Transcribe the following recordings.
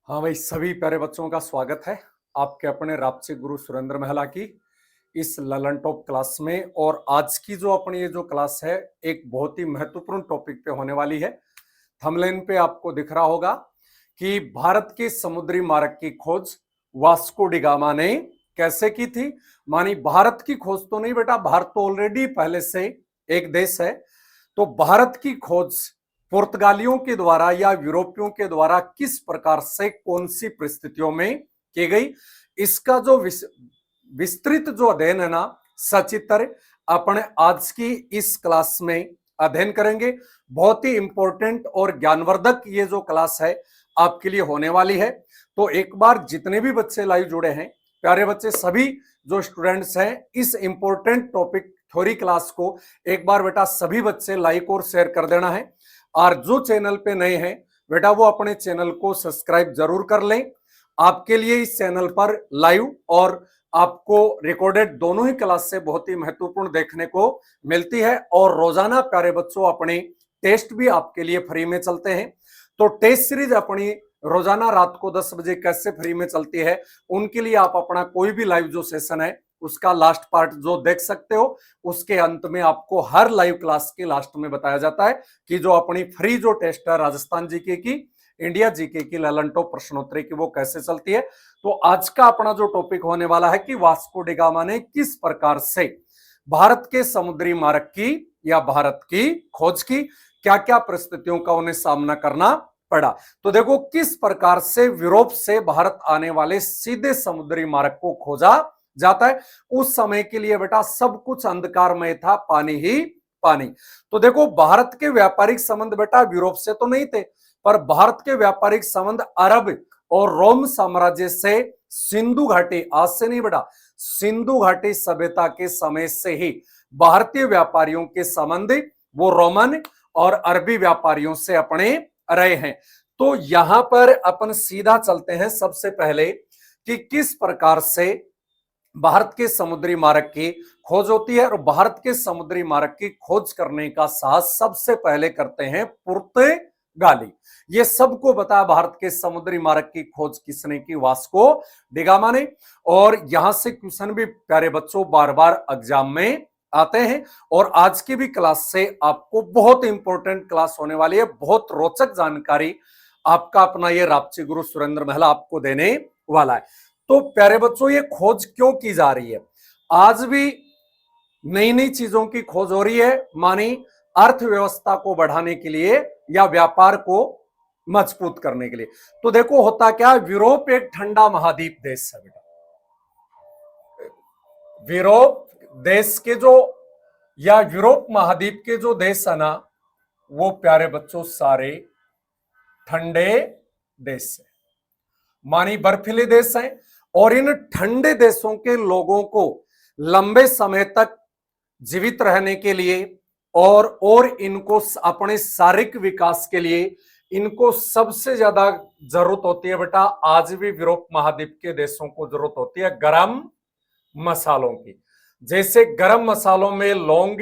हाँ भाई, सभी प्यारे बच्चों का स्वागत है आपके अपने रापचे गुरु सुरेंद्र महला की इस ललन टॉप क्लास में। और आज की जो अपनी ये जो क्लास है एक बहुत ही महत्वपूर्ण टॉपिक पे होने वाली है। थंबनेल पे आपको दिख रहा होगा कि भारत के समुद्री मार्ग की खोज वास्को डी गामा ने कैसे की थी। मानी भारत की खोज तो नहीं बेटा, भारत तो ऑलरेडी पहले से एक देश है। तो भारत की खोज पुर्तगालियों के द्वारा या यूरोपियों के द्वारा किस प्रकार से कौन सी परिस्थितियों में की गई, इसका जो विस्तृत जो अध्ययन है ना, सचित्र अपने आज की इस क्लास में अध्ययन करेंगे। बहुत ही इंपॉर्टेंट और ज्ञानवर्धक ये जो क्लास है आपके लिए होने वाली है। तो एक बार जितने भी बच्चे लाइव जुड़े हैं, प्यारे बच्चे सभी जो स्टूडेंट्स हैं, इस इंपॉर्टेंट टॉपिक थ्योरी क्लास को एक बार बेटा सभी बच्चे लाइक और शेयर कर देना है। और जो चैनल पे नए हैं बेटा वो अपने चैनल को सब्सक्राइब जरूर कर लें। आपके लिए इस चैनल पर लाइव और आपको रिकॉर्डेड दोनों ही क्लास से बहुत ही महत्वपूर्ण देखने को मिलती है। और रोजाना प्यारे बच्चों अपने टेस्ट भी आपके लिए फ्री में चलते हैं। तो टेस्ट सीरीज अपनी रोजाना रात को 10 बजे कैसे फ्री में चलती है, उनके लिए आप अपना कोई भी लाइव जो सेशन है उसका लास्ट पार्ट जो देख सकते हो, उसके अंत में आपको हर लाइव क्लास के लास्ट में बताया जाता है कि जो अपनी फ्री जो टेस्ट है राजस्थान जीके की, इंडिया जीके की, ललन टॉप प्रश्नोत्तरी की, वो कैसे चलती है। तो आज का अपना जो टॉपिक होने वाला है कि वास्को डी गामा ने किस प्रकार से भारत के समुद्री मार्ग की या भारत की खोज की, क्या क्या परिस्थितियों का उन्हें सामना करना पड़ा। तो देखो किस प्रकार से यूरोप से भारत आने वाले सीधे समुद्री मार्ग को खोजा जाता है। उस समय के लिए बेटा सब कुछ अंधकारमय था, पानी ही पानी। तो देखो भारत के व्यापारिक संबंध बेटा यूरोप से तो नहीं थे, पर भारत के व्यापारिक संबंध अरब और रोम साम्राज्य से सिंधु घाटी, आज से नहीं बेटा, सिंधु घाटी सभ्यता के समय से ही भारतीय व्यापारियों के संबंध वो रोमन और अरबी व्यापारियों से अपने रहे हैं। तो यहां पर अपन सीधा चलते हैं सबसे पहले कि किस प्रकार से भारत के समुद्री मार्ग की खोज होती है। और भारत के समुद्री मार्ग की खोज करने का साहस सबसे पहले करते हैं पुर्तगाली। ये सबको बताया भारत के समुद्री मार्ग की खोज किसने की, वास्को डी गामा ने। और यहां से क्वेश्चन भी प्यारे बच्चों बार बार एग्जाम में आते हैं। और आज की भी क्लास से आपको बहुत इंपॉर्टेंट क्लास होने वाली है, बहुत रोचक जानकारी आपका अपना ये रापची गुरु सुरेंद्र महला आपको देने वाला है। तो प्यारे बच्चों ये खोज क्यों की जा रही है, आज भी नई नई चीजों की खोज हो रही है, मानी अर्थव्यवस्था को बढ़ाने के लिए या व्यापार को मजबूत करने के लिए। तो देखो होता क्या, यूरोप एक ठंडा महाद्वीप देश है बेटा। यूरोप देश के जो या यूरोप महाद्वीप के जो देश है ना, वो प्यारे बच्चों सारे ठंडे देश है, मानी बर्फीले देश हैं। और इन ठंडे देशों के लोगों को लंबे समय तक जीवित रहने के लिए और इनको अपने शारीरिक विकास के लिए इनको सबसे ज्यादा जरूरत होती है बेटा, आज भी यूरोप महाद्वीप के देशों को जरूरत होती है गरम मसालों की। जैसे गरम मसालों में लौंग,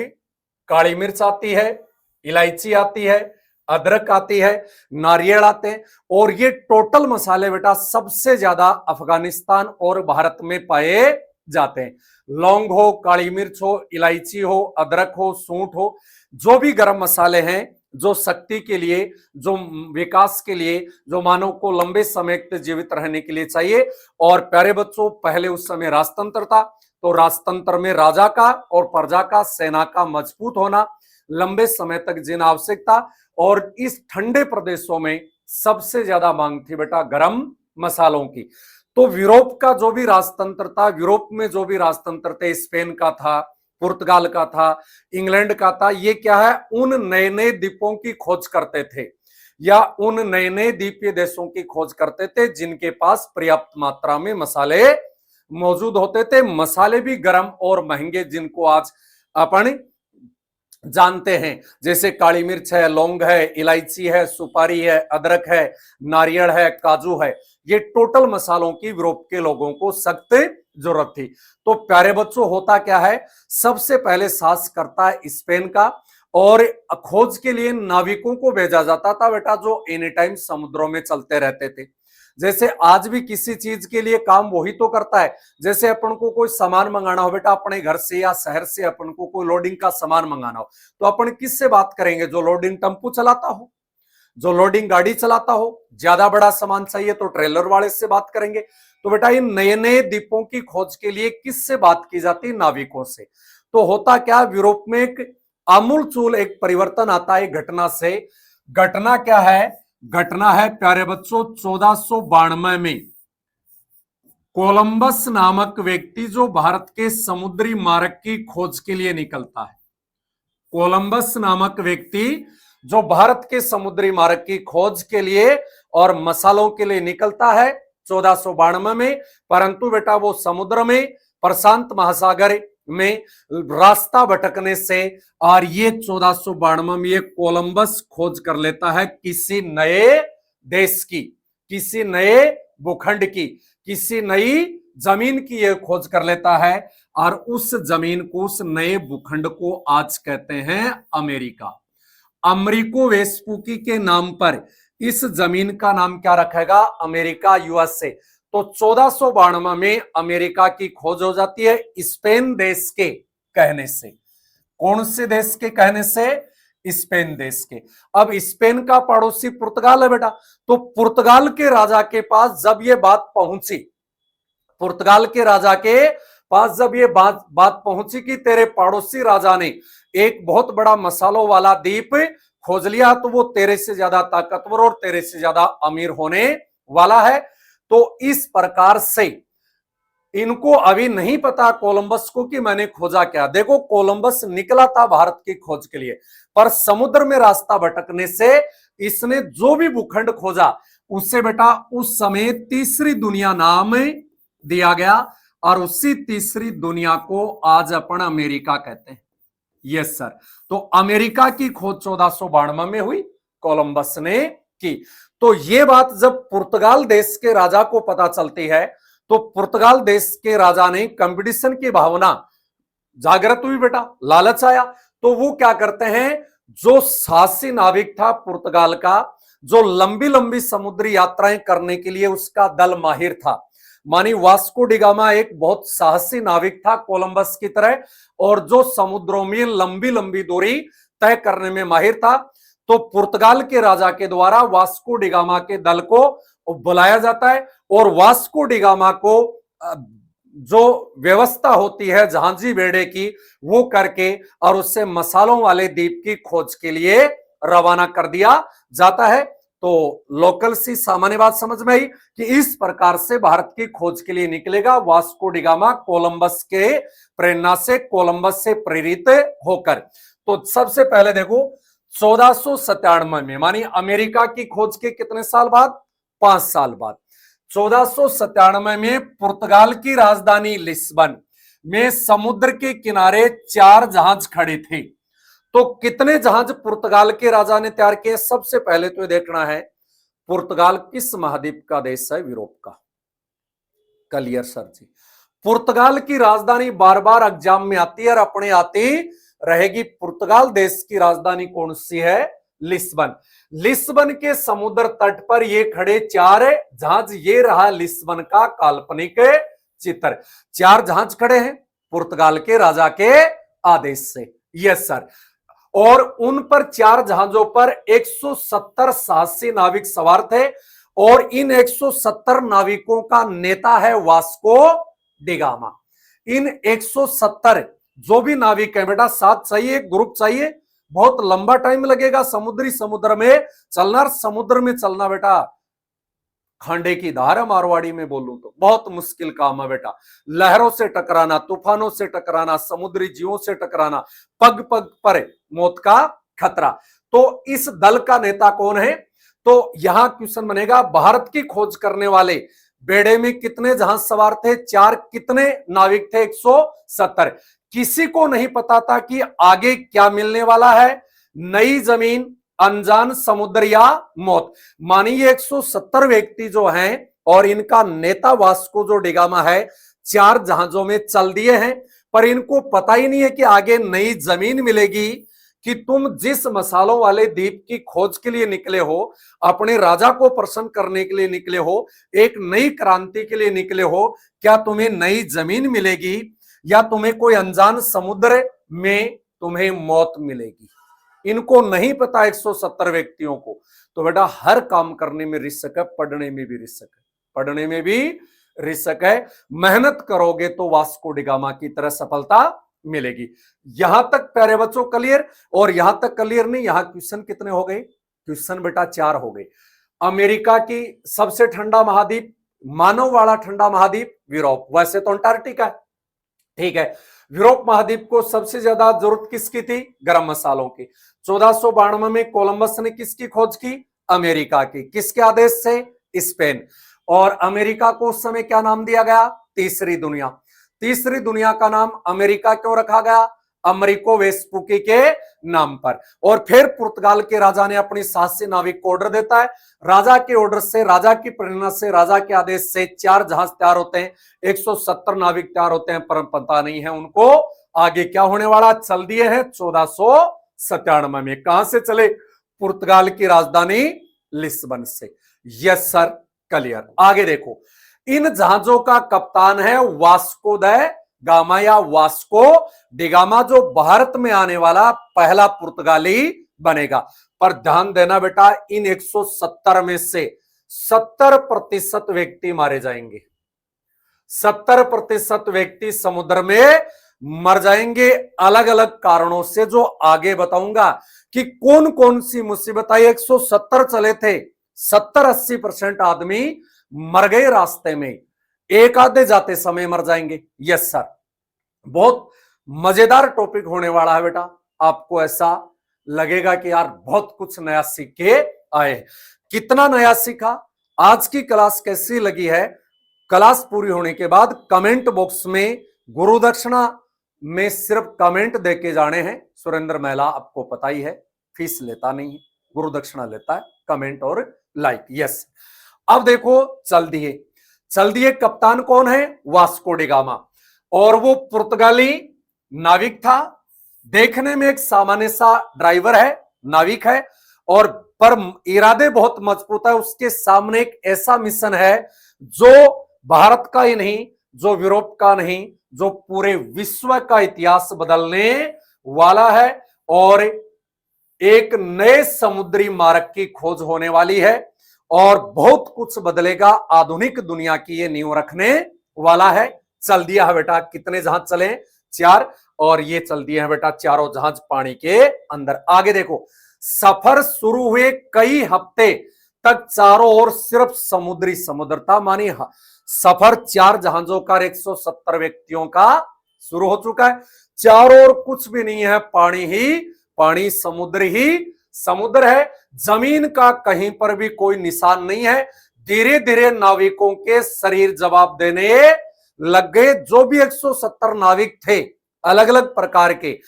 काली मिर्च आती है, इलायची आती है, अदरक आती है, नारियल आते हैं। और ये टोटल मसाले बेटा सबसे ज्यादा अफगानिस्तान और भारत में पाए जाते हैं। लौंग हो, काली मिर्च हो, इलायची हो, अदरक हो, सूंठ हो, जो भी गरम मसाले हैं, जो शक्ति के लिए, जो विकास के लिए, जो मानव को लंबे समय तक जीवित रहने के लिए चाहिए। और प्यारे बच्चों पहले उस समय राजतंत्र था, तो राजतंत्र में राजा का और प्रजा का, सेना का मजबूत होना, लंबे समय तक जीना आवश्यक था। और इस ठंडे प्रदेशों में सबसे ज्यादा मांग थी बेटा गरम मसालों की। तो यूरोप का जो भी राजतंत्र था, यूरोप में जो भी राजतंत्र थे, स्पेन का था, पुर्तगाल का था, इंग्लैंड का था, ये क्या है, उन नए नए द्वीपों की खोज करते थे या उन नए नए द्वीपीय देशों की खोज करते थे जिनके पास पर्याप्त मात्रा में मसाले मौजूद होते थे। मसाले भी गर्म और महंगे, जिनको आज अपन जानते हैं, जैसे काली मिर्च है, लौंग है, इलायची है, सुपारी है, अदरक है, नारियल है, काजू है। ये टोटल मसालों की यूरोप के लोगों को सख्त जरूरत थी। तो प्यारे बच्चों होता क्या है, सबसे पहले साहस करता है स्पेन का, और खोज के लिए नाविकों को भेजा जाता था बेटा, जो एनी टाइम समुद्रों में चलते रहते थे। जैसे आज भी किसी चीज के लिए काम वही तो करता है। जैसे अपन को कोई सामान मंगाना हो बेटा, अपने घर से या शहर से अपन को कोई लोडिंग का सामान मंगाना हो, तो अपन किससे बात करेंगे? जो लोडिंग टेम्पो चलाता हो, जो लोडिंग गाड़ी चलाता हो। ज्यादा बड़ा सामान चाहिए तो ट्रेलर वाले से बात करेंगे। तो बेटा इन नए नए द्वीपों की खोज के लिए किससे बात की जाती? नाविकों से। तो होता क्या, यूरोप में एक आमूलचूल एक परिवर्तन आता है घटना से। घटना क्या है? घटना है प्यारे बच्चों 1492 में कोलंबस नामक व्यक्ति जो भारत के समुद्री मार्ग की खोज के लिए निकलता है। कोलंबस नामक व्यक्ति जो भारत के समुद्री मार्ग की खोज के लिए और मसालों के लिए निकलता है 1492 में। परंतु बेटा वो समुद्र में, प्रशांत महासागर में रास्ता भटकने से और ये 1492 में ये कोलंबस खोज कर लेता है किसी नए देश की, किसी नए भूखंड की, किसी नई जमीन की ये खोज कर लेता है। और उस जमीन को, उस नए भूखंड को आज कहते हैं अमेरिका। अमरीको वेस्पुकी के नाम पर इस जमीन का नाम क्या रखेगा? America, USA. तो 1492 में अमेरिका की खोज हो जाती है स्पेन देश के कहने से। कौन से देश के कहने से? स्पेन देश के। अब स्पेन का पड़ोसी पुर्तगाल है बेटा। तो पुर्तगाल के राजा के पास जब ये बात पहुंची, पुर्तगाल के राजा के पास जब ये बात पहुंची कि तेरे पड़ोसी राजा ने एक बहुत बड़ा मसालों वाला द्वीप खोज लिया, तो वो तेरे से ज्यादा ताकतवर और तेरे से ज्यादा अमीर होने वाला है। तो इस प्रकार से इनको अभी नहीं पता कोलंबस को कि मैंने खोजा क्या। देखो कोलंबस निकला था भारत की खोज के लिए, पर समुद्र में रास्ता भटकने से इसने जो भी भूखंड खोजा उससे बेटा उस समय तीसरी दुनिया नाम दिया गया। और उसी तीसरी दुनिया को आज अपन अमेरिका कहते हैं। Yes sir. तो अमेरिका की खोज 1492 में हुई, कोलंबस ने की। तो ये बात जब पुर्तगाल देश के राजा को पता चलती है, तो पुर्तगाल देश के राजा ने कंपटीशन की भावना जागृत हुई बेटा, लालच आया। तो वो क्या करते हैं, जो साहसी नाविक था पुर्तगाल का, जो लंबी लंबी समुद्री यात्राएं करने के लिए उसका दल माहिर था, मानी वास्को डिगामा एक बहुत साहसी नाविक था कोलंबस की तरह, और जो समुद्रों में लंबी लंबी दूरी तय करने में माहिर था। तो पुर्तगाल के राजा के द्वारा वास्को डिगामा के दल को बुलाया जाता है, और वास्को डिगामा को जो व्यवस्था होती है जहाजी बेड़े की वो करके और उससे मसालों वाले द्वीप की खोज के लिए रवाना कर दिया जाता है। तो लोकल सी सामान्य बात समझ में आई कि इस प्रकार से भारत की खोज के लिए निकलेगा वास्को डिगामा, कोलंबस के प्रेरणा से, कोलंबस से प्रेरित होकर। तो सबसे पहले देखो 1497 में, मानी अमेरिका की खोज के कितने साल बाद? 5 साल बाद 1497 में पुर्तगाल की राजधानी लिस्बन में समुद्र के किनारे 4 जहाज खड़े थे। तो कितने जहाज पुर्तगाल के राजा ने तैयार किए? सबसे पहले तो ये देखना है पुर्तगाल किस महाद्वीप का देश है? यूरोप का। क्लियर सर जी। पुर्तगाल की राजधानी बार बार एग्जाम में आती है और अपने आती रहेगी। पुर्तगाल देश की राजधानी कौन सी है? लिस्बन। लिस्बन के समुद्र तट पर ये खड़े 4 जहाज, ये रहा लिस्बन का काल्पनिक चित्र। 4 जहाज खड़े हैं पुर्तगाल के राजा के आदेश से। Yes sir. और उन पर 4 जहाजों पर 170 साहसी नाविक सवार थे, और इन 170 नाविकों का नेता है वास्को डिगामा। इन 170 जो भी नाविक है बेटा, साथ चाहिए, ग्रुप चाहिए, बहुत लंबा टाइम लगेगा समुद्र में चलना। समुद्र में चलना बेटा खांडे की धार है, मारवाड़ी में बोलूं तो बहुत मुश्किल काम है बेटा। लहरों से टकराना, तूफानों से टकराना, समुद्री जीवों से टकराना, पग पग पर मौत का खतरा। तो इस दल का नेता कौन है? तो यहां क्वेश्चन बनेगा, भारत की खोज करने वाले बेड़े में कितने जहाज सवार थे? 4। कितने नाविक थे? 170। किसी को नहीं पता था कि आगे क्या मिलने वाला है, नई जमीन, अनजान समुद्र या मौत। मानिए 170 व्यक्ति जो हैं और इनका नेता वास्को जो डिगामा है 4 जहाजों में चल दिए हैं, पर इनको पता ही नहीं है कि आगे नई जमीन मिलेगी कि तुम जिस मसालों वाले द्वीप की खोज के लिए निकले हो, अपने राजा को प्रसन्न करने के लिए निकले हो, एक नई क्रांति के लिए निकले हो, क्या तुम्हें नई जमीन मिलेगी या तुम्हें कोई अनजान समुद्र में तुम्हें मौत मिलेगी? इनको नहीं पता 170 व्यक्तियों को। तो बेटा हर काम करने में रिस्क है, पढ़ने में भी रिस्क है, पढ़ने में भी रिस्क है। मेहनत करोगे तो वास्को डिगामा की तरह सफलता मिलेगी। यहां तक प्यारे बच्चों क्लियर? और यहां तक क्लियर नहीं, यहां क्वेश्चन कितने हो गए? क्वेश्चन बेटा 4 हो गए। अमेरिका की सबसे ठंडा महाद्वीप, मानव वाला ठंडा महाद्वीप यूरोप, वैसे तो अंटार्कटिका है, ठीक है। यूरोप महाद्वीप को सबसे ज्यादा जरूरत किसकी थी? गरम मसालों की। 1492 में कोलंबस ने किसकी खोज की? अमेरिका की। किसके आदेश से? स्पेन। और अमेरिका को उस समय क्या नाम दिया गया? तीसरी दुनिया। तीसरी दुनिया का नाम अमेरिका क्यों रखा गया? अमेरिको वेस्पुकी के नाम पर। और फिर पुर्तगाल के राजा ने अपनी 700 नाविक को ऑर्डर देता है। राजा के ऑर्डर से, राजा की प्रेरणा से, राजा के आदेश से 4 जहाज तैयार होते हैं, 170 नाविक तैयार होते हैं, पर पता नहीं है उनको आगे क्या होने वाला। चल दिए हैं 1497 में। कहां से चले? पुर्तगाल की राजधानी लिस्बन से। Yes sir, clear. आगे देखो, इन जहाजों का कप्तान है वास्को द गामा या वास्को डिगामा, जो भारत में आने वाला पहला पुर्तगाली बनेगा। पर ध्यान देना बेटा, इन 170 में से 70% व्यक्ति मारे जाएंगे। 70% व्यक्ति समुद्र में मर जाएंगे, अलग अलग कारणों से, जो आगे बताऊंगा कि कौन कौन सी मुसीबत आई। 170 चले थे, 70-80% आदमी मर गए रास्ते में, एक आधे जाते समय मर जाएंगे। यस सर, बहुत मजेदार टॉपिक होने वाला है बेटा। आपको ऐसा लगेगा कि यार बहुत कुछ नया सीख के आए। कितना नया सीखा, आज की क्लास कैसी लगी है? क्लास पूरी होने के बाद कमेंट बॉक्स में गुरु दक्षिणा में सिर्फ कमेंट देके जाने हैं। सुरेंद्र महिला आपको पता ही है, फीस लेता नहीं है, गुरु दक्षिणा लेता है, कमेंट और लाइक। यस, अब देखो, चल दिए कप्तान कौन है? Vasco da Gama. और वो पुर्तगाली नाविक था, देखने में एक सामान्य सा ड्राइवर है, नाविक है, और पर इरादे बहुत मजबूत है। उसके सामने एक ऐसा मिशन है जो भारत का ही नहीं, जो यूरोप का नहीं, जो पूरे विश्व का इतिहास बदलने वाला है। और एक नए समुद्री मार्ग की खोज होने वाली है और बहुत कुछ बदलेगा, आधुनिक दुनिया की ये नींव रखने वाला है। चल दिया है बेटा, कितने जहाज चले? 4, और ये चल दिए हैं बेटा चारों जहाज पानी के अंदर। आगे देखो, सफर शुरू हुए कई हफ्ते तक चारों ओर सिर्फ समुद्री समुद्र था। मानी सफर 4 जहाजों का 170 व्यक्तियों का शुरू हो चुका है। चारों ओर कुछ भी नहीं है, पानी ही पानी, समुद्र ही समुद्र है। जमीन का कहीं पर भी कोई निशान नहीं है। धीरे धीरे नाविकों के शरीर जवाब देने लग गए। जो भी 170 नाविक थे, अलग अलग प्रकार के,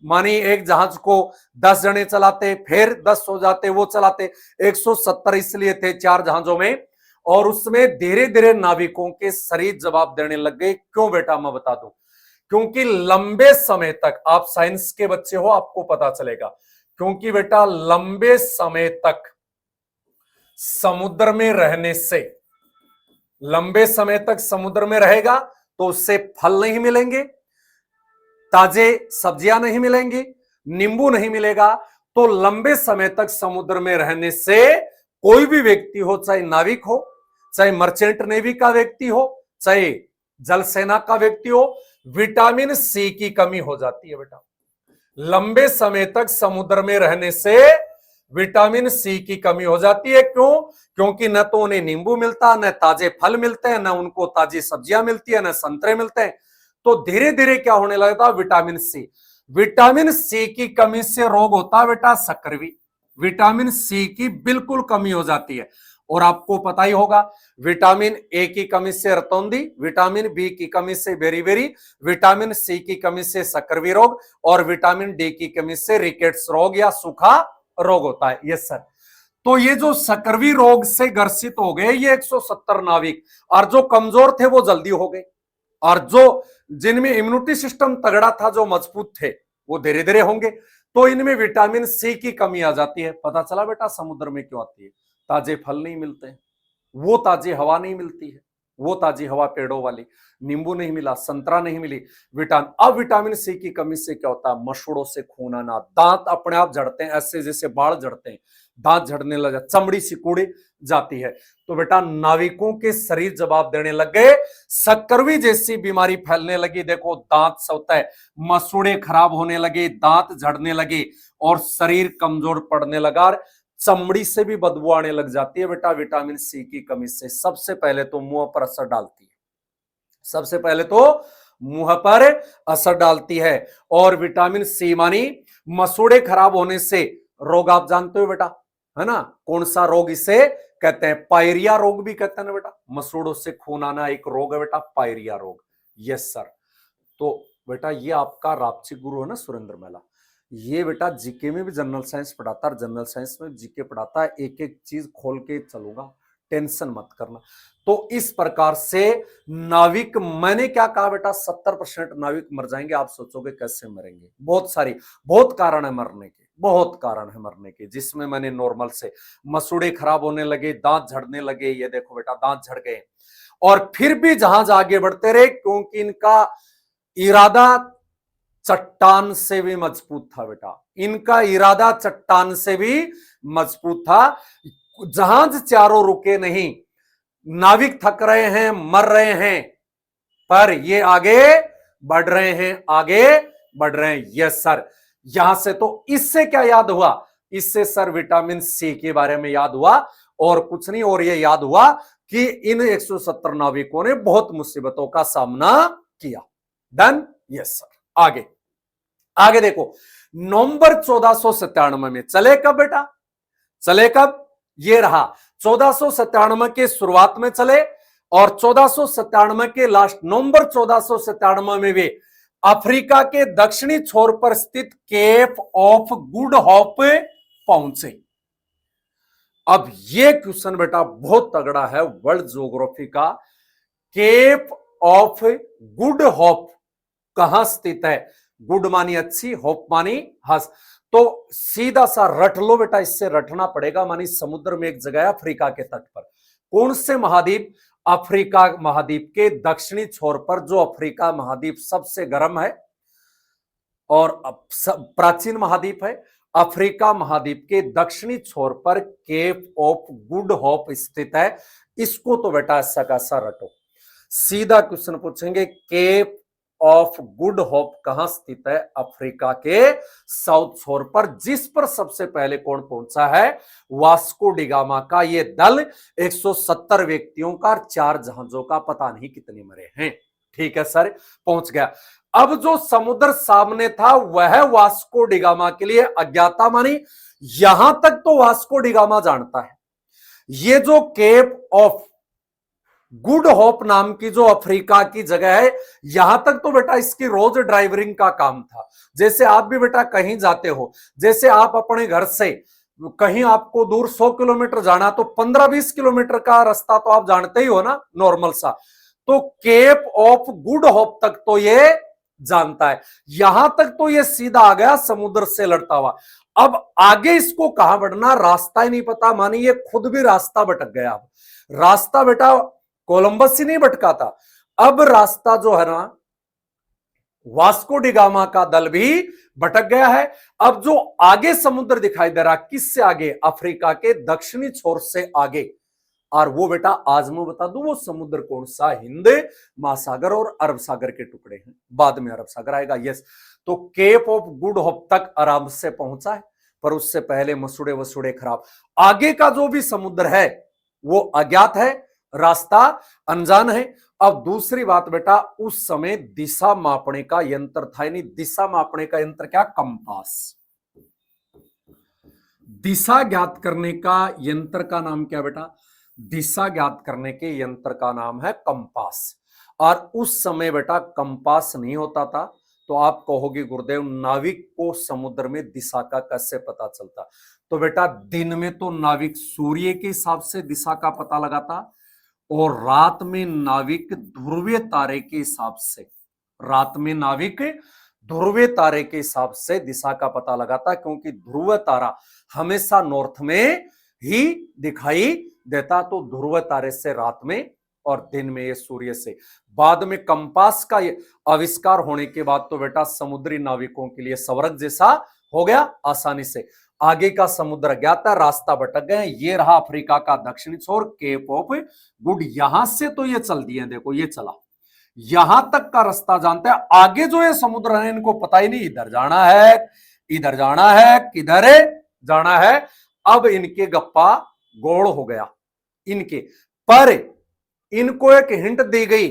मानी एक जहाज को 10 जने चलाते, फिर 10 हो जाते, वो चलाते। 170 इसलिए थे 4 जहाजों में, और उसमें धीरे धीरे नाविकों के शरीर जवाब देने लग गए। क्यों बेटा, मैं बता दूं, क्योंकि लंबे समय तक, आप साइंस के बच्चे हो, आपको पता चलेगा, क्योंकि बेटा लंबे समय तक समुद्र में रहने से, लंबे समय तक समुद्र में रहेगा तो उससे फल नहीं मिलेंगे, ताजे सब्जियां नहीं मिलेंगी, नींबू नहीं मिलेगा। तो लंबे समय तक समुद्र में रहने से कोई भी व्यक्ति हो, चाहे नाविक हो, चाहे मर्चेंट नेवी का व्यक्ति हो, चाहे जल सेना का व्यक्ति हो, विटामिन सी की कमी हो जाती है बेटा। लंबे समय तक समुद्र में रहने से विटामिन सी की कमी हो जाती है। क्यों? क्योंकि न तो उन्हें नींबू मिलता, न ताजे फल मिलते हैं, न उनको ताजी सब्जियां मिलती है, न संतरे मिलते हैं। तो धीरे धीरे क्या होने लगता? Vitamin C. विटामिन सी की कमी से रोग होता है बेटा सक्करवी। विटामिन सी की बिल्कुल कमी हो जाती है। और आपको पता ही होगा, विटामिन ए की कमी से रतौंधी, विटामिन बी की कमी से बेरीबेरी, विटामिन सी की कमी से सक्करवी रोग, और विटामिन डी की कमी से रिकेट्स रोग या सूखा रोग होता है। Yes sir. तो ये जो सक्करवी रोग से ग्रसित हो गए ये 170 नाविक, और जो कमजोर थे वो जल्दी हो गए, और जो जिनमें इम्यूनिटी सिस्टम तगड़ा था, जो मजबूत थे, वो धीरे धीरे होंगे। तो इनमें विटामिन सी की कमी आ जाती है। पता चला बेटा समुद्र में क्यों आती है? ताजे फल नहीं मिलते, वो ताजी हवा नहीं मिलती है, वो ताजी हवा पेड़ों वाली, नींबू नहीं मिला, संतरा नहीं मिली, अब विटामिन सी की कमी से क्या होता है? मसूड़ों से खून आना, दांत अपने आप झड़ते हैं, ऐसे जैसे बाल झड़ते हैं, दांत झड़ने लग जाते, चमड़ी सिकुड़ी जाती है। तो बेटा नाविकों के शरीर जवाब देने लग गए, सक्करवी जैसी बीमारी फैलने लगी। देखो दांत होता है, मसूड़े खराब होने लगे, दांत झड़ने लगे और शरीर कमजोर पड़ने लगा, चमड़ी से भी बदबू आने लग जाती है बेटा विटामिन सी की कमी से। सबसे पहले तो मुंह पर असर डालती है, सबसे पहले तो मुंह पर असर डालती है। और विटामिन सी मानी मसूड़े खराब होने से रोग आप जानते हो बेटा, है ना? कौन सा रोग इसे कहते हैं? पायरिया रोग भी कहते हैं ना बेटा, मसूड़ों से खून आना एक रोग है बेटा, पायरिया रोग। Yes sir. तो बेटा ये आपका रापची गुरु है ना सुरेंद्र महला, ये बेटा जीके में भी जनरल साइंस पढ़ाता है, जनरल साइंस में जीके पढ़ाता है, एक एक चीज खोल के चलूंगा, टेंशन मत करना। तो इस प्रकार से नाविक, मैंने क्या कहा बेटा 70% नाविक मर जाएंगे। आप सोचोगे कैसे मरेंगे? बहुत कारण है मरने के, बहुत कारण है मरने के, जिसमें मैंने नॉर्मल से मसूड़े खराब होने लगे, दांत झड़ने लगे, ये देखो बेटा दांत झड़ गए, और फिर भी जहाज आगे बढ़ते रहे क्योंकि इनका इरादा चट्टान से भी मजबूत था बेटा, इनका इरादा चट्टान से भी मजबूत था। जहाज चारों रुके नहीं, नाविक थक रहे हैं, मर रहे हैं, पर ये आगे बढ़ रहे हैं, आगे बढ़ रहे हैं। Yes sir. यहां से तो इससे क्या याद हुआ? इससे सर विटामिन सी के बारे में याद हुआ और कुछ नहीं, और ये याद हुआ कि इन 170 नाविकों ने बहुत मुसीबतों का सामना किया। डन? Yes sir. आगे आगे देखो, नवंबर 1497 में चले कब बेटा? चले कब? ये रहा 1497 के शुरुआत में चले और 1497 के लास्ट, नवंबर 1497 में वे अफ्रीका के दक्षिणी छोर पर स्थित केप ऑफ गुड होप पहुंचे। अब ये क्वेश्चन बेटा बहुत तगड़ा है वर्ल्ड ज्योग्राफी का। केप ऑफ गुड होप कहां स्थित है? गुड मानी अच्छी, होप मानी हंस। तो सीधा सा रट लो बेटा, इससे रटना पड़ेगा, मानी समुद्र में एक जगह है अफ्रीका के तट पर। कौन से महाद्वीप? अफ्रीका महाद्वीप के दक्षिणी छोर पर, जो अफ्रीका महाद्वीप सबसे गर्म है और प्राचीन महाद्वीप है, अफ्रीका महाद्वीप के दक्षिणी छोर पर केप ऑफ गुड होप स्थित है। इसको तो बेटा ऐसा कैसा रटो, सीधा क्वेश्चन पूछेंगे केप ऑफ गुड होप कहां स्थित है? अफ्रीका के साउथ छोर पर, जिस पर सबसे पहले कौन पहुंचा है? वास्को डिगामा का ये दल, 170 व्यक्तियों का, 4 जहाजों का, पता नहीं कितने मरे हैं। ठीक है सर, पहुंच गया। अब जो समुद्र सामने था वह वास्को डिगामा के लिए अज्ञाता मानी। यहां तक तो वास्को डिगामा जानता है, ये जो केप ऑफ गुड होप नाम की जो अफ्रीका की जगह है, यहां तक तो बेटा इसकी रोज ड्राइवरिंग का काम था। जैसे आप भी बेटा कहीं जाते हो, जैसे आप अपने घर से कहीं आपको दूर 100 किलोमीटर जाना, तो 15-20 किलोमीटर का रास्ता तो आप जानते ही हो ना, नॉर्मल सा। तो केप ऑफ गुड होप तक तो ये जानता है, यहां तक तो ये सीधा आ गया समुद्र से लड़ता हुआ। अब आगे इसको कहां बढ़ना, रास्ता ही नहीं पता, मानी ये खुद भी रास्ता भटक गया। अब रास्ता बेटा कोलंबस ही नहीं भटका था, अब रास्ता जो है ना वास्को डिगामा का दल भी भटक गया है। अब जो आगे समुद्र दिखाई दे रहा, किससे आगे? अफ्रीका के दक्षिणी छोर से आगे। और वो बेटा आज मैं बता दूं वो समुद्र कौन सा? हिंद महासागर और अरब सागर के टुकड़े हैं, बाद में अरब सागर आएगा। यस, तो केप ऑफ गुड होप तक आराम से पहुंचा है, पर उससे पहले मसूड़े वसूड़े खराब। आगे का जो भी समुद्र है वो अज्ञात है, रास्ता अनजान है। अब दूसरी बात बेटा, उस समय दिशा मापने का यंत्र था, यानी दिशा मापने का यंत्र क्या? कंपास। दिशा ज्ञात करने का यंत्र का नाम क्या बेटा? दिशा ज्ञात करने के यंत्र का नाम है कंपास। और उस समय बेटा कंपास नहीं होता था, तो आप कहोगे गुरुदेव नाविक को समुद्र में दिशा का कैसे पता चलता? तो बेटा दिन में तो नाविक सूर्य के हिसाब से दिशा का पता लगाता, और रात में नाविक ध्रुवीय तारे के हिसाब से, रात में नाविक ध्रुवीय तारे के हिसाब से दिशा का पता लगाता, क्योंकि ध्रुव तारा हमेशा नॉर्थ में ही दिखाई देता। तो ध्रुव तारे से रात में और दिन में ये सूर्य से। बाद में कंपास का आविष्कार होने के बाद तो बेटा समुद्री नाविकों के लिए स्वर्ग जैसा हो गया, आसानी से आगे का समुद्र ज्ञात है, रास्ता भटक गए। ये रहा अफ्रीका का दक्षिणी छोर, केप ऑफ गुड। यहां से तो ये चल दिए, देखो ये चला, यहां तक का रास्ता जानते हैं। आगे जो ये समुद्र है इनको पता ही नहीं, इधर जाना है, इधर जाना है, किधर जाना है। अब इनके गप्पा गोड़ हो गया इनके, पर इनको एक हिंट दी गई,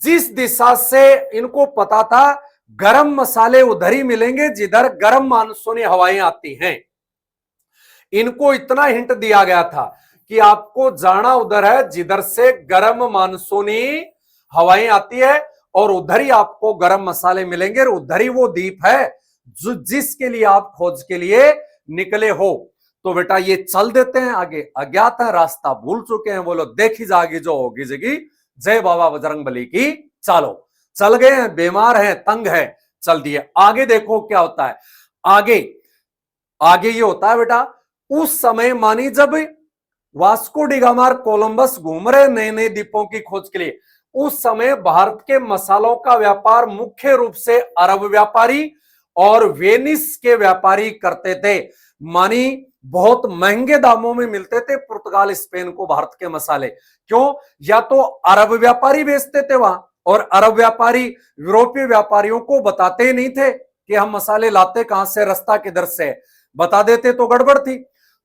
जिस दिशा से इनको पता था गरम मसाले उधर ही मिलेंगे जिधर गरम मानसूनी हवाएं आती हैं। इनको इतना हिंट दिया गया था कि आपको जाना उधर है जिधर से गरम मानसूनी हवाएं आती है, और उधर ही आपको गरम मसाले मिलेंगे, और उधर ही वो द्वीप है जिसके लिए आप खोज के लिए निकले हो। तो बेटा ये चल देते हैं आगे, अज्ञात है, रास्ता भूल चुके हैं, बोलो देखी जागी जो होगी जगी, जय बाबा बजरंगबली की। चलो चल गए हैं, बीमार हैं, तंग है, चल दिए। आगे देखो क्या होता है, आगे आगे ये होता है बेटा, उस समय मानी जब वास्को डिगामा कोलंबस घूम रहे नए नए द्वीपों की खोज के लिए, उस समय भारत के मसालों का व्यापार मुख्य रूप से अरब व्यापारी और वेनिस के व्यापारी करते थे। मानी बहुत महंगे दामों में मिलते थे पुर्तगाल स्पेन को भारत के मसाले, क्यों? या तो अरब व्यापारी बेचते थे वहां, और अरब व्यापारी यूरोपीय व्यापारियों को बताते ही नहीं थे कि हम मसाले लाते कहां से, रास्ता किधर से, बता देते तो गड़बड़ थी।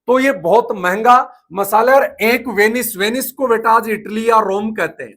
तो ये बहुत महंगा मसाला। और एक वेनिस, वेनिस को बेटा आज इटली या रोम कहते हैं,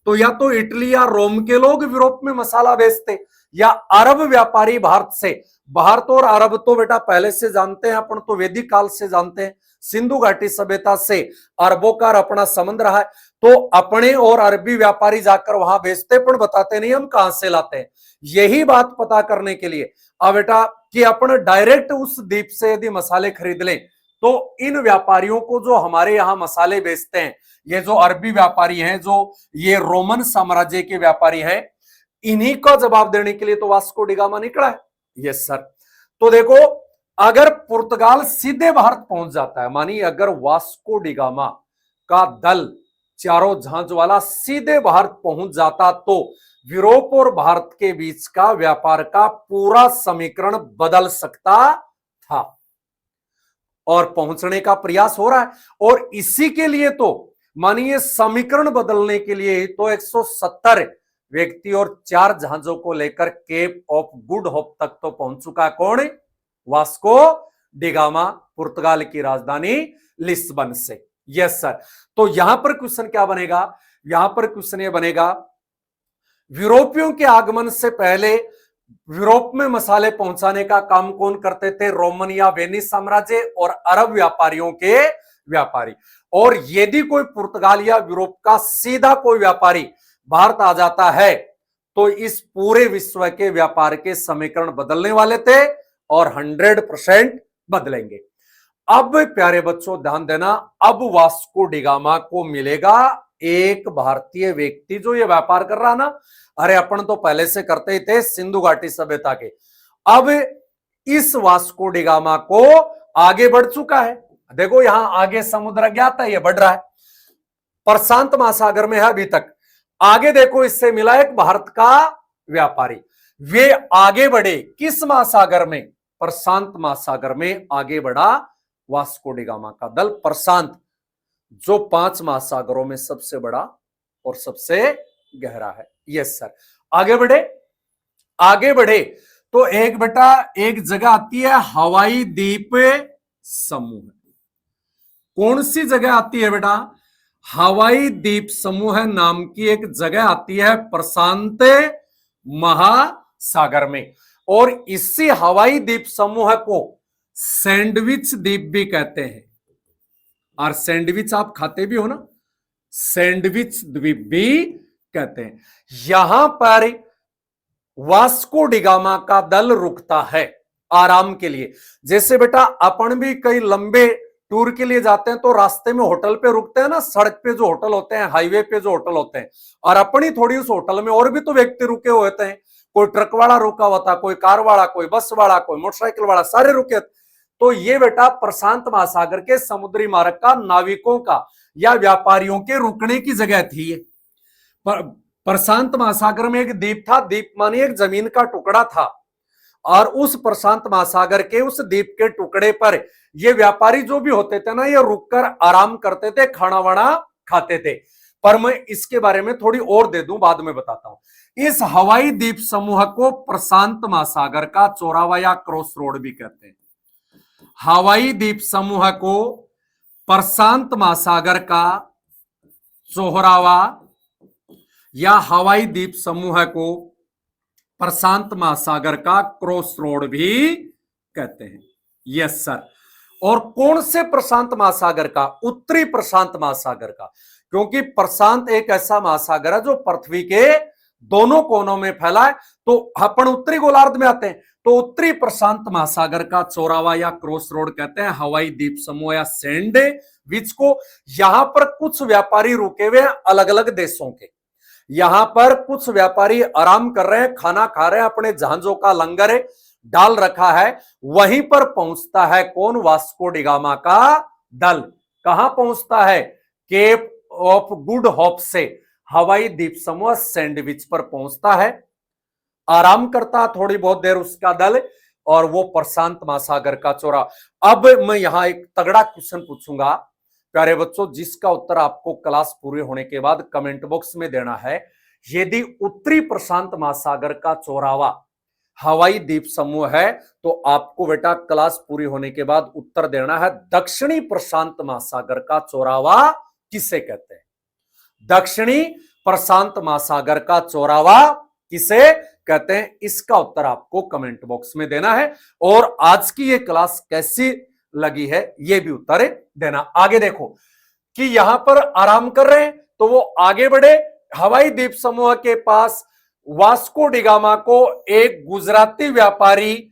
तो या तो इटली या रोम के लोग यूरोप में मसाला बेचते, या अरब व्यापारी भारत से। भारत और अरब तो बेटा पहले से जानते हैं, अपन तो वैदिक काल से जानते हैं, सिंधु घाटी सभ्यता से अरबों का अपना संबंध रहा है। तो अपने और अरबी व्यापारी जाकर वहां बेचते, पर बताते नहीं हम कहां से लाते हैं। यही बात पता करने के लिए अब बेटा कि अपन डायरेक्ट उस द्वीप से यदि मसाले खरीद लें, तो इन व्यापारियों को जो हमारे यहां मसाले बेचते हैं, ये जो अरबी व्यापारी हैं, जो ये रोमन साम्राज्य के व्यापारी हैं, इन्हीं का जवाब देने के लिए तो वास्को डिगामा निकला है। Yes sir. तो देखो, अगर पुर्तगाल सीधे भारत पहुंच जाता है, मानिए अगर वास्को डिगामा का दल चारों जहाज वाला सीधे भारत पहुंच जाता, तो यूरोप और भारत के बीच का व्यापार का पूरा समीकरण बदल सकता था, और पहुंचने का प्रयास हो रहा है। और इसी के लिए तो मानिए समीकरण बदलने के लिए तो 170 व्यक्ति और 4 जहाजों को लेकर केप ऑफ गुड होप तक तो पहुंच चुका है। कौन? वास्को डिगामा, पुर्तगाल की राजधानी लिस्बन से। Yes sir. तो यहां पर क्वेश्चन क्या बनेगा, यहां पर क्वेश्चन ये बनेगा, यूरोपियों के आगमन से पहले यूरोप में मसाले पहुंचाने का काम कौन करते थे? रोमन या वेनिस साम्राज्य और अरब व्यापारियों के व्यापारी। और यदि कोई पुर्तगाल या यूरोप का सीधा कोई व्यापारी भारत आ जाता है, तो इस पूरे विश्व के व्यापार के समीकरण बदलने वाले थे, और 100% बदलेंगे। अब प्यारे बच्चों ध्यान देना, अब वास्को डिगामा को मिलेगा एक भारतीय व्यक्ति जो ये व्यापार कर रहा ना, अरे अपन तो पहले से करते ही थे सिंधु घाटी सभ्यता के। अब इस वास्को डिगामा को आगे बढ़ चुका है, देखो यहां आगे समुद्र ज्ञात है, ये बढ़ रहा है, प्रशांत महासागर में है अभी तक। आगे देखो इससे मिला एक भारत का व्यापारी, वे आगे बढ़े किस महासागर में? प्रशांत महासागर में आगे बढ़ा वास्को डिगामा का दल। प्रशांत जो 5 महासागरों में सबसे बड़ा और सबसे गहरा है। Yes sir. आगे बढ़े, आगे बढ़े तो एक बेटा एक जगह आती है हवाई द्वीप समूह। कौन सी जगह आती है बेटा? हवाई द्वीप समूह नाम की एक जगह आती है प्रशांत महासागर में, और इसी हवाई द्वीप समूह को सैंडविच द्वीप भी कहते हैं। और सैंडविच आप खाते भी हो ना, सैंडविच द्वीप भी कहते हैं। यहां पर वास्को डिगामा का दल रुकता है आराम के लिए। जैसे बेटा अपन भी कई लंबे टूर के लिए जाते हैं तो रास्ते में होटल पे रुकते हैं ना, सड़क पे जो होटल होते हैं, हाईवे पे जो होटल होते हैं, और अपनी थोड़ी उस होटल में और भी तो व्यक्ति रुके हुए होते हैं, कोई ट्रक वाला रुका हुआ था, कोई कार वाला, कोई बस वाला, कोई मोटरसाइकिल वाला, सारे रुके। तो ये बेटा प्रशांत महासागर के समुद्री मार्ग का नाविकों का या व्यापारियों के रुकने की जगह थी। प्रशांत महासागर में एक द्वीप था, द्वीप मानी एक जमीन का टुकड़ा था, और उस प्रशांत महासागर के उस द्वीप के टुकड़े पर ये व्यापारी जो भी होते थे ना, ये रुककर आराम करते थे, खाना वाना खाते थे। पर मैं इसके बारे में थोड़ी और दे दूं, बाद में बताता हूं। इस हवाई द्वीप समूह को प्रशांत महासागर का चौराहा या क्रॉस रोड भी कहते हैं। हवाई द्वीप समूह को प्रशांत महासागर का चौराहा या हवाई द्वीप समूह को प्रशांत महासागर का क्रॉस रोड भी कहते हैं। Yes sir. और कौन से प्रशांत महासागर का? उत्तरी प्रशांत महासागर का, क्योंकि प्रशांत एक ऐसा महासागर है जो पृथ्वी के दोनों कोनों में फैला है। तो अपन उत्तरी गोलार्ध में आते हैं, तो उत्तरी प्रशांत महासागर का चौराहा या क्रॉस रोड कहते हैं हवाई द्वीप समूह या सैंडविच को। यहां पर कुछ व्यापारी रुके हुए हैं अलग अलग देशों के। यहां पर कुछ व्यापारी आराम कर रहे हैं, खाना खा रहे हैं, अपने जहाजों का लंगर डाल रखा है। वहीं पर पहुंचता है कौन? वास्को डिगामा का दल। कहां पहुंचता है? केप ऑफ गुड होप से हवाई द्वीप समूह सैंडविच पर पहुंचता है, आराम करता थोड़ी बहुत देर उसका दल, और वो प्रशांत महासागर का चौराहा। अब मैं यहां एक तगड़ा क्वेश्चन पूछूंगा प्यारे बच्चों, जिसका उत्तर आपको क्लास पूरे होने के बाद कमेंट बॉक्स में देना है। यदि उत्तरी प्रशांत महासागर का चौराहा हवाई द्वीप समूह है, तो आपको बेटा क्लास पूरी होने के बाद उत्तर देना है दक्षिणी प्रशांत महासागर का चौराहा किसे कहते हैं? दक्षिणी प्रशांत महासागर का चौराहा किसे कहते हैं? इसका उत्तर आपको कमेंट बॉक्स में देना है। और आज की ये क्लास कैसी लगी है ये भी उत्तर देना। आगे देखो कि यहां पर आराम कर रहे हैं, तो वो आगे बढ़े। हवाई द्वीप समूह के पास वास्को डिगामा को एक गुजराती व्यापारी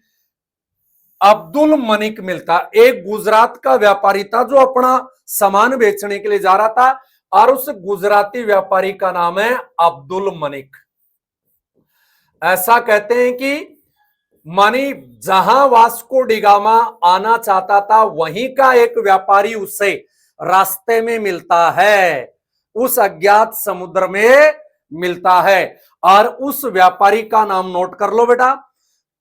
अब्दुल मनिक मिलता। एक गुजरात का व्यापारी था जो अपना सामान बेचने के लिए जा रहा था, और उस गुजराती व्यापारी का नाम है अब्दुल मनिक। ऐसा कहते हैं कि मानी जहां वास्को डिगामा आना चाहता था, वहीं का एक व्यापारी उसे रास्ते में मिलता है, उस अज्ञात समुद्र में मिलता है। और उस व्यापारी का नाम नोट कर लो बेटा,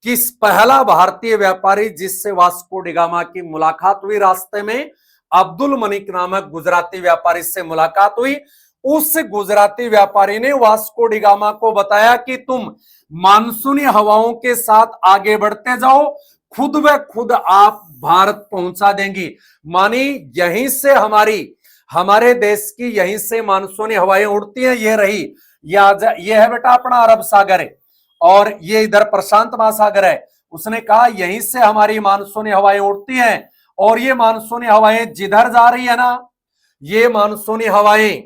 कि पहला भारतीय व्यापारी जिससे वास्को डिगामा की मुलाकात हुई रास्ते में, अब्दुल मनिक नामक गुजराती व्यापारी से मुलाकात हुई। उस गुजराती व्यापारी ने वास्को डिगामा को बताया कि तुम मानसूनी हवाओं के साथ आगे बढ़ते जाओ, खुद ब खुद आप भारत पहुंचा देंगी। मानी यहीं से हमारे देश की यहीं से मानसूनी हवाएं उड़ती हैं। ये रही, ये है बेटा अपना अरब सागर है, और ये इधर प्रशांत महासागर है। उसने कहा यहीं से हमारी मानसूनी हवाएं उड़ती हैं, और ये मानसूनी हवाएं जिधर जा रही है ना, ये मानसूनी हवाएं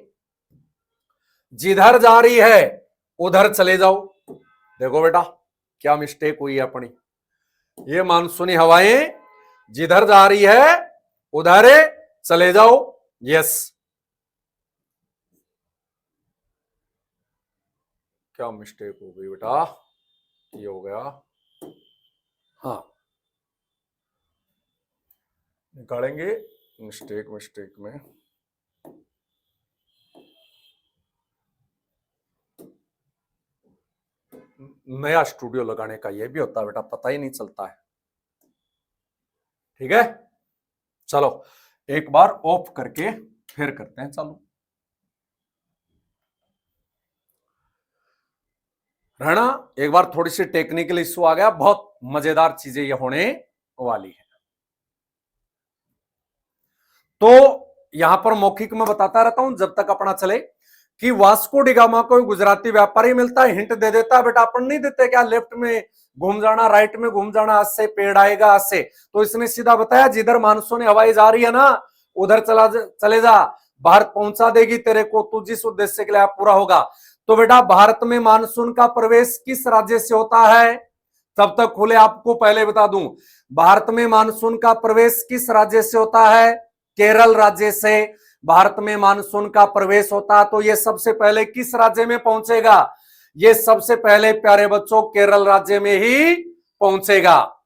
जिधर जा रही है उधर चले जाओ। देखो बेटा क्या मिस्टेक हुई है अपनी। ये मानसूनी हवाएं जिधर जा रही है उधर चले जाओ। यस, क्या मिस्टेक हो गई बेटा? ये हो गया, हाँ निकालेंगे मिस्टेक में। नया स्टूडियो लगाने का ये भी होता है बेटा, पता ही नहीं चलता है। ठीक है, चलो एक बार ऑफ करके फिर करते हैं चालू। रहना, एक बार थोड़ी सी टेक्निकल इश्यू आ गया, बहुत मजेदार चीजें ये होने वाली है। तो यहां पर मौखिक में बताता रहता हूं जब तक अपना चले, कि वास्को डिगामा को गुजराती व्यापारी मिलता है, हिंट दे देता है बेटा। अपन नहीं देते क्या, लेफ्ट में घूम जाना, राइट में घूम जाना, आज से पेड़ आएगा, आज से। तो इसने सीधा बताया जिधर मानसूनी हवाई जा रही है ना, उधर चले जा, भारत पहुंचा देगी तेरे को, तू जिस उद्देश्य के लिए पूरा होगा। तो बेटा भारत में मानसून का प्रवेश किस राज्य से होता है? तब तक खुले आपको पहले बता दूं, भारत में मानसून का प्रवेश किस राज्य से होता है? केरल राज्य से भारत में मानसून का प्रवेश होता है। तो ये सबसे पहले किस राज्य में पहुंचेगा? ये सबसे पहले प्यारे बच्चों केरल राज्य में ही पहुंचेगा।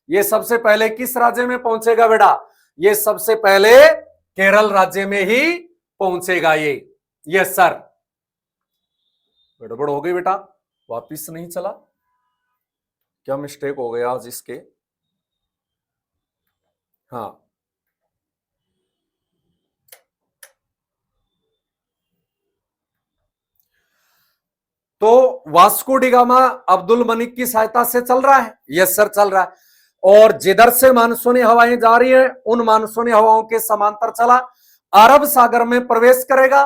ये सबसे पहले किस राज्य में पहुंचेगा बेटा? ये सबसे पहले केरल राज्य में ही पहुंचेगा ये। Yes sir. गड़बड़ हो गई बेटा, वापिस नहीं चला, क्या मिस्टेक हो गया आज इसके? हाँ, तो वास्को डिगामा अब्दुल मलिक की सहायता से चल रहा है। यस सर, चल रहा है। और जिधर से मानसूनी हवाएं जा रही है उन मानसूनी हवाओं के समांतर चला, अरब सागर में प्रवेश करेगा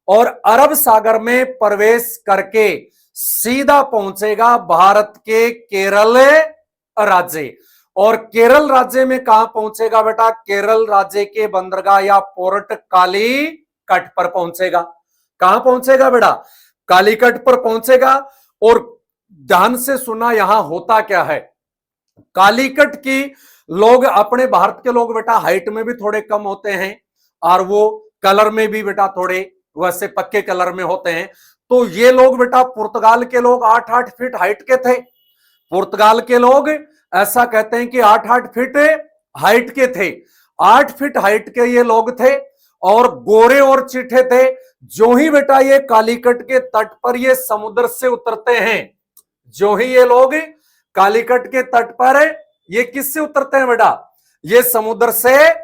और अरब सागर में प्रवेश करके सीधा पहुंचेगा भारत के केरल राज्य। और केरल राज्य में कहां पहुंचेगा बेटा? केरल राज्य के बंदरगाह या पोर्ट कालीकट पर पहुंचेगा। कहां पहुंचेगा बेटा? कालीकट पर पहुंचेगा। और ध्यान से सुना, यहां होता क्या है, कालीकट की लोग, अपने भारत के लोग बेटा हाइट में भी थोड़े कम होते हैं और वो कलर में भी बेटा थोड़े वैसे पक्के कलर में होते हैं। तो ये लोग बेटा, पुर्तगाल के लोग 8-8 फीट हाइट के थे। पुर्तगाल के लोग ऐसा कहते हैं कि 8-8 फीट हाइट के थे। 8 फीट हाइट के ये लोग थे और गोरे और चिट्ठे थे। जो ही बेटा ये कालीकट के तट पर ये समुद्र से उतरते हैं, जो ही ये लोग कालीकट के तट पर ये किससे उतरते हैं बेटा? ये समुद्र से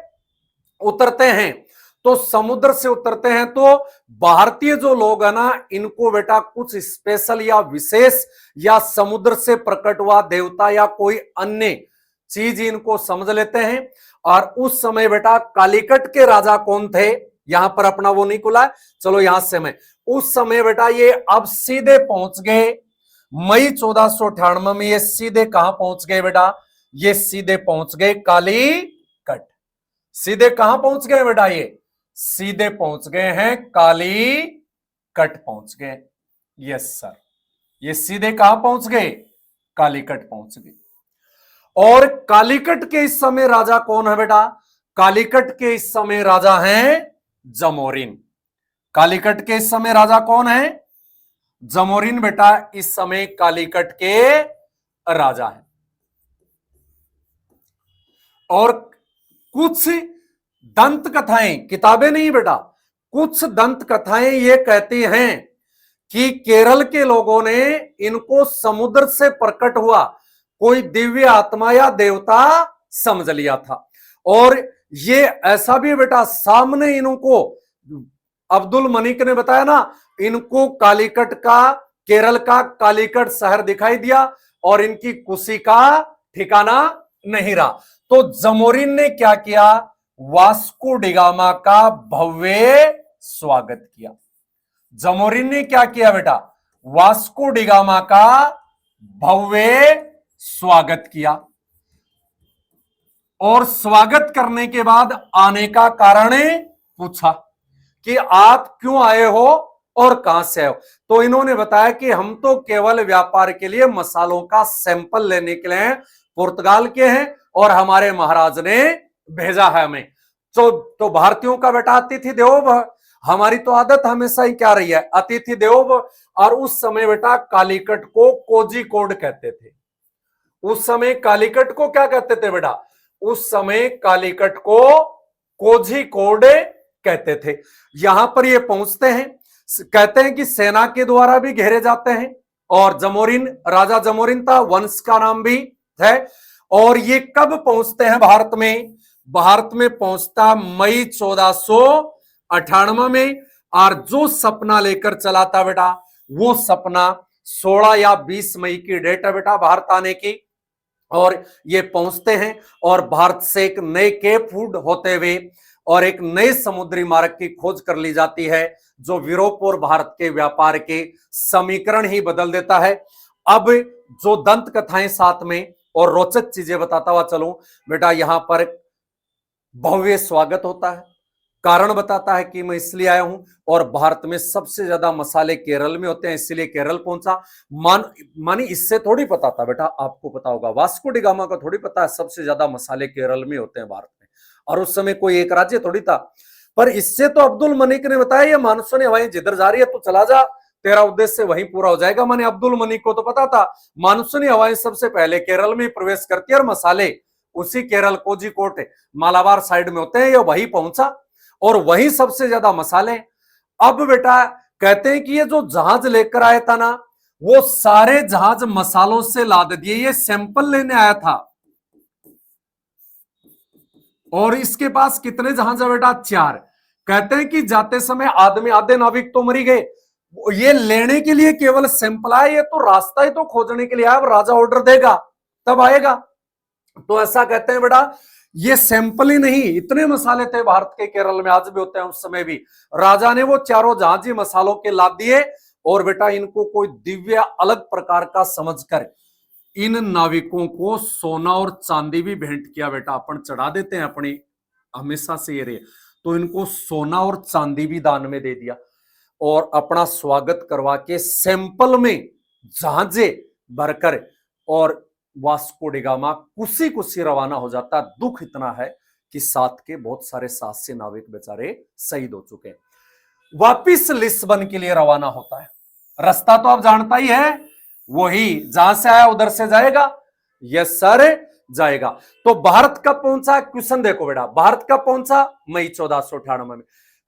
उतरते हैं। तो समुद्र से उतरते हैं तो भारतीय जो लोग है ना, इनको बेटा कुछ स्पेशल या विशेष या समुद्र से प्रकट हुआ देवता या कोई अन्य चीज इनको समझ लेते हैं। और उस समय बेटा कालीकट के राजा कौन थे, यहां पर अपना वो नहीं खुला है, चलो यहां से मैं, उस समय बेटा ये अब सीधे पहुंच गए मई 1498 में। ये सीधे कहां पहुंच गए बेटा? ये सीधे पहुंच गए कालीकट। सीधे कहां पहुंच गए बेटा? ये सीधे पहुंच गए हैं कालीकट पहुंच गए। यस सर, ये सीधे कहां पहुंच गए? कालीकट पहुंच गए। और कालीकट के इस समय राजा कौन है बेटा? कालीकट के इस समय राजा हैं जमोरिन। कालीकट के इस समय राजा कौन है? जमोरिन बेटा इस समय कालीकट के राजा हैं। और कुछ दंत कथाएं, किताबें नहीं बेटा, कुछ दंत कथाएं ये कहती हैं कि केरल के लोगों ने इनको समुद्र से प्रकट हुआ कोई दिव्य आत्मा या देवता समझ लिया था। और ये ऐसा भी बेटा, सामने इनको अब्दुल मलिक ने बताया ना, इनको कालीकट का, केरल का कालीकट शहर दिखाई दिया और इनकी खुशी का ठिकाना नहीं रहा। तो जमोरिन ने क्या किया? वास्को डिगामा का भव्य स्वागत किया। जमोरिन ने क्या किया बेटा? वास्को डिगामा का भव्य स्वागत किया। और स्वागत करने के बाद आने का कारण पूछा कि आप क्यों आए हो और कहां से आए हो? तो इन्होंने बताया कि हम तो केवल व्यापार के लिए मसालों का सैंपल लेने के लिए पुर्तगाल के हैं और हमारे महाराज ने भेजा है हमें। तो भारतीयों का बेटा अतिथि देवो भव, हमारी तो आदत हमेशा ही क्या रही है, अतिथि देवो भव। और उस समय बेटा कालीकट को कोझिकोड कहते थे। उस समय कालीकट को क्या कहते थे बेटा? उस समय कालीकट को कोझिकोड कहते थे। यहां पर ये पहुंचते हैं, कहते हैं कि सेना के द्वारा भी घेरे जाते हैं। और जमोरिन, राजा जमोरिन था, वंश का नाम भी है। और ये कब पहुंचते हैं भारत में? भारत में पहुंचता मई 1498 में। और जो सपना लेकर चला था बेटा, वो सपना 16 या 20 मई की डेट है बेटा भारत आने की। और ये पहुंचते हैं और भारत से एक नए केप फूड होते हुए और एक नए समुद्री मार्ग की खोज कर ली जाती है, जो यूरोप और भारत के व्यापार के समीकरण ही बदल देता है। अब जो दंत कथाएं साथ में और रोचक चीजें बताता हुआ चलूं बेटा, यहां पर भव्य स्वागत होता है। कारण बताता है कि मैं इसलिए आया हूं, और भारत में सबसे ज्यादा मसाले केरल में होते हैं, इसलिए केरल पहुंचा। मानी इससे थोड़ी पता था बेटा, आपको पता होगा, वास्को डी गामा को थोड़ी पता है सबसे ज्यादा मसाले केरल में होते हैं भारत में, और उस समय कोई एक राज्य थोड़ी था। पर इससे तो अब्दुल मलिक ने बताया ये मानसूनी हवाएं जिधर जा रही है तो चला जा, तेरा उद्देश्य वहीं पूरा हो जाएगा। माने अब्दुल मनिक को तो पता था मानसूनी हवाएं सबसे पहले केरल में प्रवेश करती है और मसाले उसी केरल कोझिकोड मालाबार साइड में होते हैं। ये वहीं पहुंचा और वहीं सबसे ज्यादा मसाले। अब बेटा कहते हैं कि ये जो जहाज लेकर आया था ना, वो सारे जहाज मसालों से लाद दिए। ये सैंपल लेने आया था और इसके पास कितने जहाज है बेटा? 4। कहते हैं कि जाते समय आदमी आधे नाविक तो मरी गए, ये लेने के लिए केवल सैंपल आया। ये तो रास्ता ही तो खोजने के लिए आया। अब राजा ऑर्डर देगा तब आएगा। तो ऐसा कहते हैं बेटा, ये सैंपल ही नहीं, इतने मसाले थे भारत के केरल में, आज भी होते हैं, उस समय भी राजा ने वो चारों जहाज ही मसालों के लाद दिए। और बेटा इनको कोई दिव्य अलग प्रकार का समझकर इन नाविकों को सोना और चांदी भी भेंट किया। बेटा अपन चढ़ा देते हैं अपनी हमेशा से ये रहे, तो इनको सोना और चांदी भी दान में दे दिया और अपना स्वागत करवा के सैंपल में जहाजे भरकर और वास्को डी गामा कुसी कुसी रवाना हो जाता। दुख इतना है कि साथ के बहुत सारे 700 नाविक बेचारे शहीद हो चुके हैं। वापिस लिस्बन के लिए रवाना होता है। रास्ता तो आप जानता ही है, वही जहां से आया उधर से जाएगा। यस सर, जाएगा। तो भारत कब पहुंचा? क्वेश्चन देखो बेटा, भारत कब पहुंचा? मई 1498 में।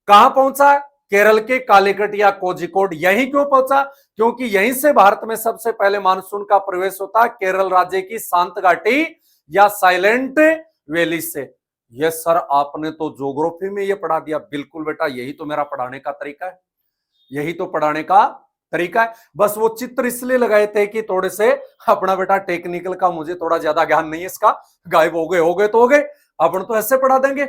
कहां पहुंचा? केरल के कालीकट या कोझिकोड। यहीं क्यों पहुंचा? क्योंकि यहीं से भारत में सबसे पहले मानसून का प्रवेश होता है, केरल राज्य की शांत घाटी या साइलेंट वैली से। यस सर, आपने तो ज्योग्राफी में ये पढ़ा दिया। बिल्कुल बेटा, यही तो मेरा पढ़ाने का तरीका है, यही तो पढ़ाने का तरीका है। बस वो चित्र इसलिए लगाए थे कि थोड़े से अपना बेटा टेक्निकल का मुझे थोड़ा ज्यादा ज्ञान नहीं है इसका। गायब हो गए तो हो गए, अपन तो ऐसे पढ़ा देंगे,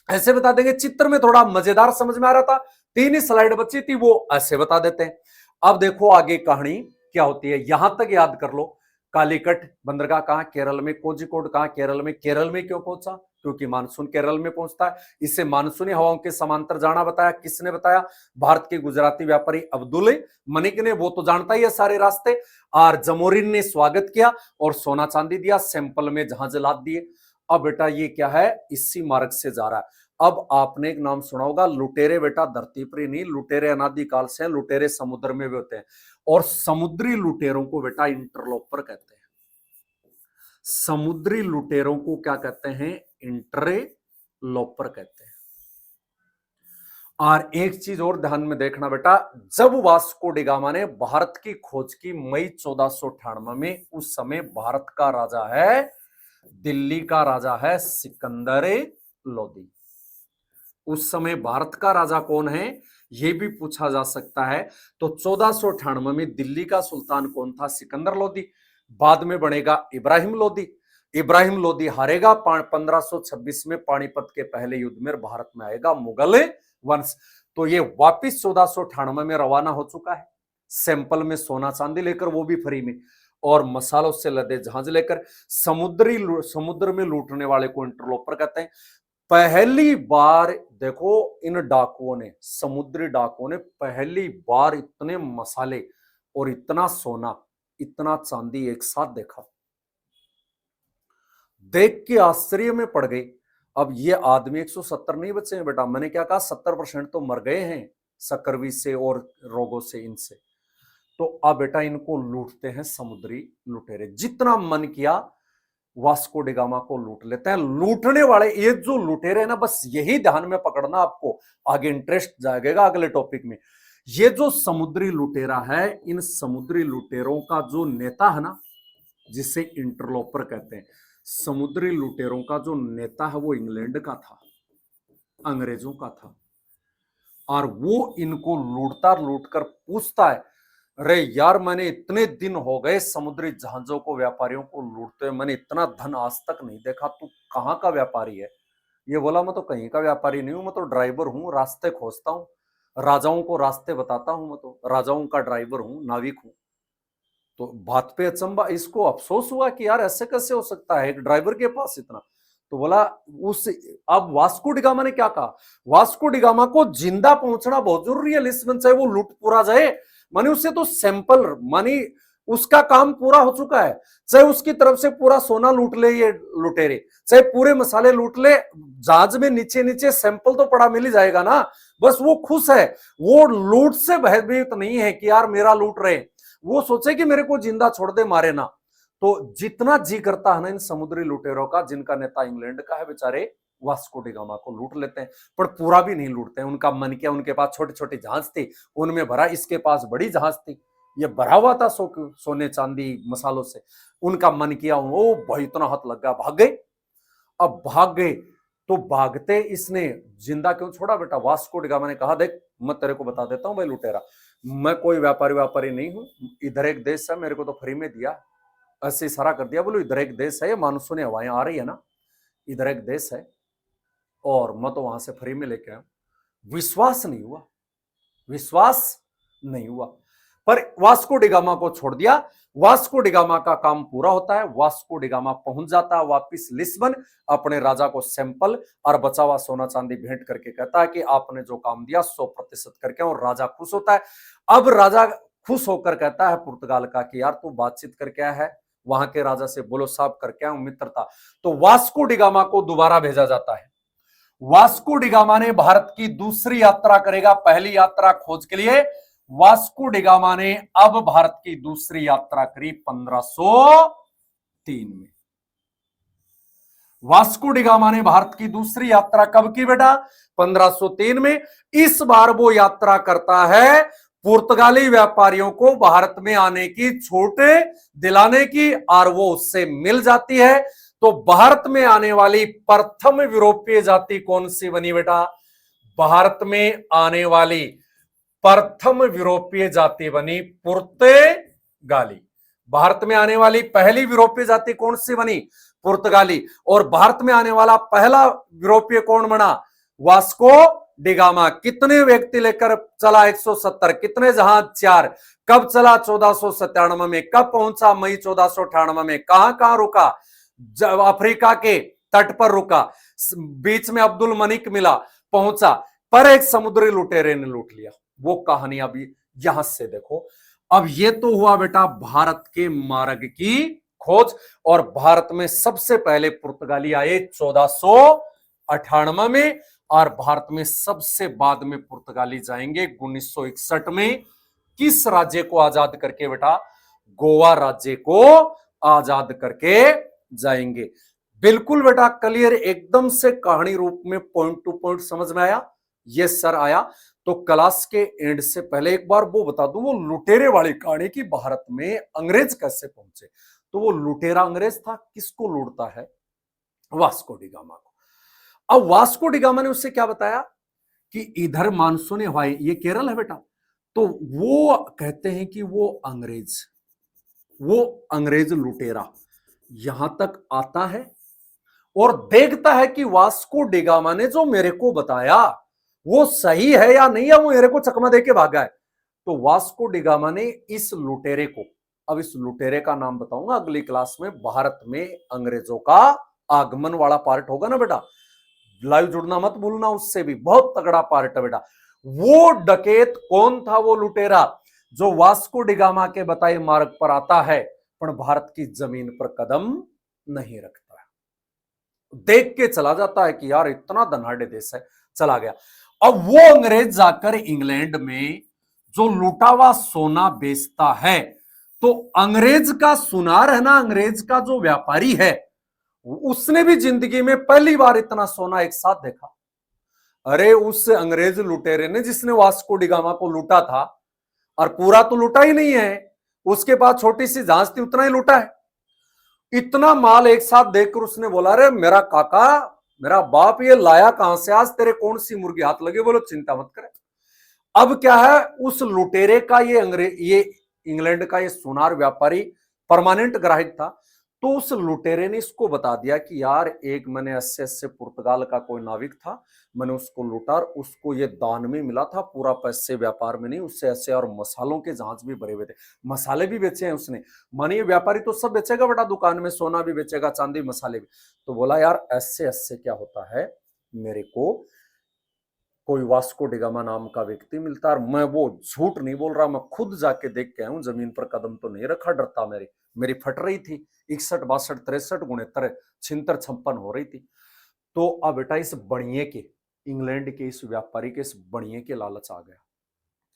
ऐसे बता देंगे। चित्र में थोड़ा मजेदार समझ में आ रहा था, 3 ही स्लाइड बची थी, वो ऐसे बता देते हैं। अब देखो आगे कहानी क्या होती है, यहां तक याद कर लो। कालीकट बंदरगाह कहां? केरल में। कोझिकोड कहां? केरल में। केरल में क्यों पहुंचा? क्योंकि मानसून केरल में पहुंचता है। इसे मानसूनी हवाओं के समांतर जाना बताया। किसने बताया? भारत के गुजराती व्यापारी अब्दुल मनिक ने। वो तो जानता ही है सारे रास्ते। और जमोरिन ने स्वागत किया और सोना चांदी दिया, सैंपल में जहाज लाद दिए। अब बेटा ये क्या है? इसी मार्ग से जा रहा है। अब आपने एक नाम सुना होगा, लुटेरे। बेटा धरती पर ही नहीं, लुटेरे अनादिकाल से हैं। लुटेरे समुद्र में भी होते हैं और समुद्री लुटेरों को बेटा इंटरलोपर कहते हैं। समुद्री लुटेरों को क्या कहते हैं? इंटरलोपर कहते हैं। और एक चीज और ध्यान में देखना बेटा, जब वास्को डी गामा ने भारत की खोज की मई 1498 में, उस समय भारत का राजा है, दिल्ली का राजा है सिकंदर लोदी। उस समय भारत का राजा कौन है यह भी पूछा जा सकता है। तो 1498 में दिल्ली का सुल्तान कौन था? सिकंदर लोदी। बाद में बनेगा इब्राहिम लोदी। इब्राहिम लोदी हारेगा 1526 में पानीपत के पहले युद्ध में, भारत में आएगा मुगल वंश। तो ये वापिस 1498 में रवाना हो चुका है, सैंपल में सोना चांदी लेकर, वो भी फ्री में, और मसालों से लदे जहाज लेकर। समुद्र में लूटने वाले को इंटरलोपर कहते हैं। पहली बार देखो इन डाकुओं ने, समुद्री डाकुओं ने पहली बार इतने मसाले और इतना सोना, इतना चांदी एक साथ देखा। देख के आश्चर्य में पड़ गई। अब ये आदमी 170 नहीं बचे हैं बेटा, मैंने क्या कहा? 70% तो मर गए हैं सकरवी से और रोगों से, इनसे। तो अब बेटा इनको लूटते हैं समुद्री लुटेरे। जितना मन किया वास्को डी गामा को लूट लेते हैं। लूटने वाले ये जो लुटेरे हैं ना, बस यही ध्यान में पकड़ना, आपको आगे इंटरेस्ट जाएगा अगले टॉपिक में। ये जो समुद्री लुटेरा है, इन समुद्री लुटेरों का जो नेता है ना, जिसे इंटरलोपर कहते हैं, समुद्री लुटेरों का जो नेता है वो इंग्लैंड का था, अंग्रेजों का था। और वो इनको लूट कर पूछता है, अरे यार मैंने इतने दिन हो गए समुद्री जहाजों को, व्यापारियों को लूटते हुए, मैंने इतना धन आज तक नहीं देखा, तू कहाँ का व्यापारी है? ये बोला, मैं तो कहीं का व्यापारी नहीं हूं, मैं तो ड्राइवर हूँ, रास्ते खोजता हूँ, राजाओं को रास्ते बताता हूं, मैं तो राजाओं का ड्राइवर हूँ, नाविक हूँ। तो बात पे अचंबा, इसको अफसोस हुआ कि यार ऐसे कैसे हो सकता है एक ड्राइवर के पास इतना। तो बोला उस, अब वास्को डी गामा ने क्या कहा? वास्को डी गामा को जिंदा पहुंचना बहुत जरूरी है लिस्बन, चाहे वो लूट पूरा जाए, माने उससे तो सैंपल, मानी उसका काम पूरा हो चुका है। चाहे उसकी तरफ से पूरा सोना लूट ले ये लुटेरे, चाहे पूरे मसाले लूट ले, जहाज में नीचे नीचे सैंपल तो पड़ा मिल ही जाएगा ना। बस वो खुश है, वो लूट से भयभीत नहीं है कि यार मेरा लूट रहे, वो सोचे कि मेरे को जिंदा छोड़ दे, मारे ना। तो जितना जी करता है ना इन समुद्री लुटेरों का, जिनका नेता इंग्लैंड का है, बेचारे वास्को डिगामा को लूट लेते हैं, पर पूरा भी नहीं लूटते हैं। उनका मन किया, उनके पास छोटे छोटे जहाज थे, उनमें भरा, इसके पास बड़ी जहाज थी, ये भरा हुआ था सोने चांदी मसालों से। उनका मन किया, ओ भाई इतना हाथ लग गया, भाग गए। अब भाग गए तो भागते इसने जिंदा क्यों छोड़ा बेटा? वास्को डिगामा ने कहा, देख मैं तेरे को बता देता हूं भाई लुटेरा, मैं कोई व्यापारी नहीं हूं, इधर एक देश है, मेरे को तो फ्री में दिया, ऐसे इशारा कर दिया, बोलो इधर एक देश है, ये मानसून हवाएं आ रही है ना, इधर एक देश है और मैं तो वहां से फ्री में लेके आया। विश्वास नहीं हुआ, विश्वास नहीं हुआ, पर वास्को डिगामा को छोड़ दिया। वास्को डिगामा का काम पूरा होता है, वास्को डिगामा पहुंच जाता है वापिस लिस्बन, अपने राजा को सैंपल और बचा हुआ सोना चांदी भेंट करके कहता है कि आपने जो काम दिया 100% करके, और राजा खुश होता है। अब राजा खुश होकर कहता है पुर्तगाल का कि यार तू बातचीत करके आया है, वहां के राजा से बोलो साहब करके आया मित्रता। तो वास्को डिगामा को दोबारा भेजा जाता है। वास्को डिगामा ने भारत की दूसरी यात्रा करेगा, पहली यात्रा खोज के लिए वास्को डिगामा ने अब भारत की दूसरी यात्रा करी 1503 में। वास्को डिगामा ने भारत की दूसरी यात्रा कब की बेटा? 1503 में। इस बार वो यात्रा करता है पुर्तगाली व्यापारियों को भारत में आने की छूट दिलाने की, और वो उससे मिल जाती है। तो भारत में आने वाली प्रथम यूरोपीय जाति कौन सी बनी बेटा? भारत में आने वाली प्रथम यूरोपीय जाति बनी पुर्तगाली। भारत में आने वाली पहली यूरोपीय जाति कौन सी बनी? पुर्तगाली। और भारत में आने वाला पहला यूरोपीय कौन बना? Vasco da Gama. कितने व्यक्ति लेकर चला? 170। कितने जहाज? 4। कब चला? 1497 में। कब पहुंचा? मई 1498 में। कहां कहां रुका? अफ्रीका के तट पर रुका, बीच में अब्दुल मलिक मिला, पहुंचा, पर एक समुद्री लुटेरे ने लूट लिया। वो कहानी अभी यहां से देखो। अब ये तो हुआ बेटा भारत के मार्ग की खोज, और भारत में सबसे पहले पुर्तगाली आए 1498 में, और भारत में सबसे बाद में पुर्तगाली जाएंगे 1961 में। किस राज्य को आजाद करके बेटा? गोवा राज्य को आजाद करके जाएंगे। बिल्कुल बेटा क्लियर, एकदम से कहानी रूप में पॉइंट टू पॉइंट समझ में आया? यस सर आया। तो क्लास के एंड से पहले एक बार वो बता दूं, वो लुटेरे वाली कहानी की भारत में अंग्रेज कैसे पहुंचे। तो वो लुटेरा अंग्रेज था, किसको लूटता है? वास्को डिगामा को। अब वास्को डिगामा ने उससे क्या बताया कि इधर मानसून हवाएं, ये केरल है बेटा, तो वो कहते हैं कि वो अंग्रेज लुटेरा यहां तक आता है और देखता है कि वास्को डिगामा ने जो मेरे को बताया वो सही है या नहीं है, वो मेरे को चकमा देके भागा है। तो वास्को डिगामा ने इस लुटेरे को, अब इस लुटेरे का नाम बताऊंगा अगली क्लास में, भारत में अंग्रेजों का आगमन वाला पार्ट होगा ना बेटा, लाइव जुड़ना मत भूलना, उससे भी बहुत तगड़ा पार्ट है बेटा। वो डकैत कौन था? वो लुटेरा जो वास्को डिगामा के बताए मार्ग पर आता है पर भारत की जमीन पर कदम नहीं रखता है, देख के चला जाता है कि यार इतना धनाढ़ देश है, चला गया। अब वो अंग्रेज जाकर इंग्लैंड में जो लूटा हुआ सोना बेचता है, तो अंग्रेज का सुनार है ना, अंग्रेज का जो व्यापारी है, उसने भी जिंदगी में पहली बार इतना सोना एक साथ देखा। अरे उस अंग्रेज लुटेरे ने जिसने वास्को डिगामा को लूटा था, और पूरा तो लूटा ही नहीं है, उसके पास छोटी सी जहाज थी, उतना ही लूटा है। इतना माल एक साथ देखकर उसने बोला, अरे मेरा काका, मेरा बाप, ये लाया कहां से? आज तेरे कौन सी मुर्गी हाथ लगे? बोलो चिंता मत करे। अब क्या है, उस लुटेरे का ये इंग्लैंड का ये सोनार व्यापारी परमानेंट ग्राहक था, तो उस लुटेरे ने इसको बता दिया कि यार एक मैंने ऐसे पुर्तगाल का कोई नाविक था, मैंने उसको लूटा और उसको ये दान में मिला था, पूरा पैसे व्यापार में नहीं, उससे ऐसे, और मसालों के जहाज भी भरे हुए थे, मसाले भी बेचे हैं उसने। मानिए व्यापारी तो सब बेचेगा बेटा, दुकान में सोना भी बेचेगा, चांदी, मसाले भी। तो बोला यार ऐसे ऐसे क्या होता है, मेरे को कोई वास्को डिगामा नाम का व्यक्ति मिलता है, और मैं वो झूठ नहीं बोल रहा, मैं खुद जाके देख के आया हूं, जमीन पर कदम तो नहीं रखा, डरता मेरी फट रही थी, 61 62 63 गुणेतर छिहत्तर 56 हो रही थी। तो अब बेटा इस बणिए के, इंग्लैंड के इस व्यापारी के, इस बणिए के लालच आ गया।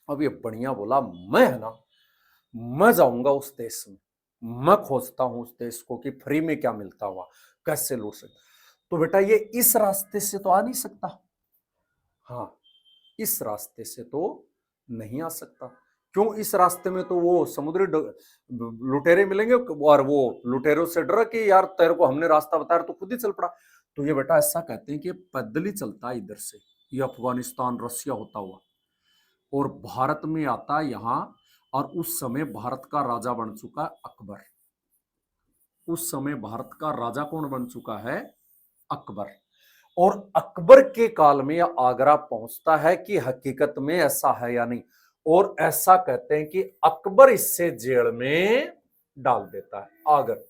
अब ये बढ़िया बोला, मैं है ना, मैं जाऊंगा उस देश में, मैं खोजता हूं उस देश को कि फ्री में क्या मिलता हुआ, कैसे लूट सकता। तो बेटा ये इस रास्ते से तो आ नहीं सकता, हाँ इस रास्ते से तो नहीं आ सकता। क्यों? इस रास्ते में तो वो समुद्री लुटेरे मिलेंगे, और वो लुटेरों से डर कि यार तेरे को हमने रास्ता बताया तो खुद ही चल पड़ा। तो ये बेटा ऐसा कहते हैं कि पैदल ही चलता है इधर से, ये अफगानिस्तान रसिया होता हुआ, और भारत में आता है यहां। और उस समय भारत का राजा बन चुका है अकबर। उस समय भारत का राजा कौन बन चुका है? अकबर। और अकबर के काल में यह आगरा पहुंचता है कि हकीकत में ऐसा है या नहीं। और ऐसा कहते हैं कि अकबर इससे जेल में डाल देता है। आगर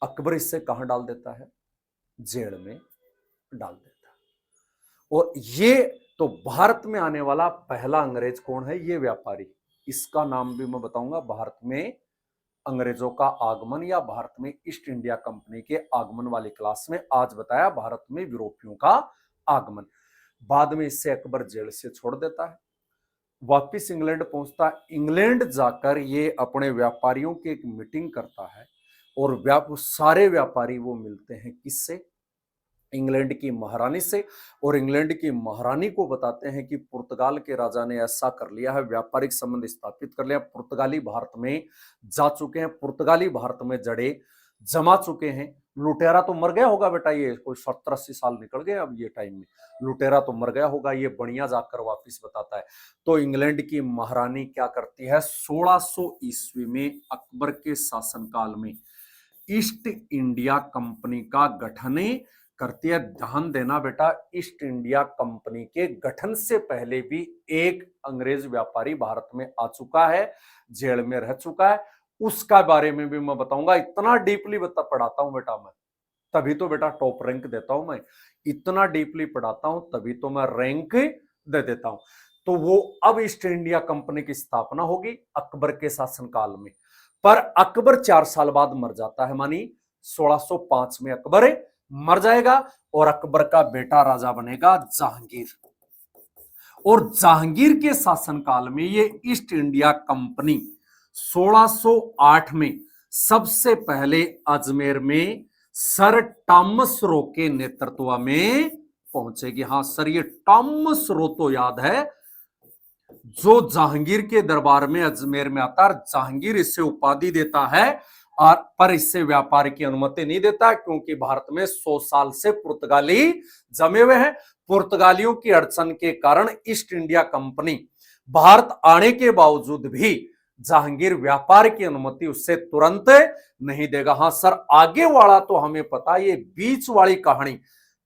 अकबर इससे कहां डाल देता है? जेल में डाल देता है। और ये तो भारत में आने वाला पहला अंग्रेज कौन है? ये व्यापारी। इसका नाम भी मैं बताऊंगा। भारत में अंग्रेजों का आगमन या भारत में ईस्ट इंडिया कंपनी के आगमन वाली क्लास में आज बताया भारत में यूरोपियों का आगमन। बाद में इससे अकबर जेल से छोड़ देता है, वापिस इंग्लैंड पहुंचता है। इंग्लैंड जाकर ये अपने व्यापारियों की एक मीटिंग करता है, और सारे व्यापारी वो मिलते हैं किससे? इंग्लैंड की महारानी से। और इंग्लैंड की महारानी को बताते हैं कि पुर्तगाल के राजा ने ऐसा कर लिया है, व्यापारिक संबंध स्थापित कर लिया, पुर्तगाली भारत में जा चुके हैं, पुर्तगाली भारत में जड़े जमा चुके हैं। लुटेरा तो मर गया होगा बेटा, ये कोई 70-80 साल निकल गए अब ये टाइम में, लुटेरा तो मर गया होगा, ये बढ़िया जाकर वापिस बताता है। तो इंग्लैंड की महारानी क्या करती है? 1600 ईस्वी में अकबर के शासनकाल में ईस्ट इंडिया कंपनी का गठन करती है। ध्यान देना बेटा, ईस्ट इंडिया कंपनी के गठन से पहले भी एक अंग्रेज व्यापारी भारत में आ चुका है, जेल में रह चुका है, उसका बारे में भी मैं बताऊंगा। इतना डीपली पढ़ाता हूं बेटा मैं, तभी तो बेटा टॉप रैंक देता हूं मैं। इतना डीपली पढ़ाता हूं तभी तो मैं रैंक दे देता हूं। तो वो अब ईस्ट इंडिया कंपनी की स्थापना होगी अकबर के शासनकाल में। पर अकबर 4 साल बाद मर जाता है, मानी 1605 में अकबर मर जाएगा, और अकबर का बेटा राजा बनेगा जहांगीर। और जहांगीर के शासनकाल में ये ईस्ट इंडिया कंपनी 1608 में सबसे पहले अजमेर में सर टॉमस रो के नेतृत्व में पहुंचेगी। हाँ सर, ये टॉमस रो तो याद है, जो जहांगीर के दरबार में अजमेर में आता है। जहांगीर इससे उपाधि देता है, और पर इससे व्यापार की अनुमति नहीं देता, क्योंकि भारत में 100 साल से पुर्तगाली जमे हुए हैं। पुर्तगालियों की अड़चन के कारण ईस्ट इंडिया कंपनी भारत आने के बावजूद भी जहांगीर व्यापार की अनुमति उससे तुरंत नहीं देगा। हाँ सर, आगे वाला तो हमें पता, ये बीच वाली कहानी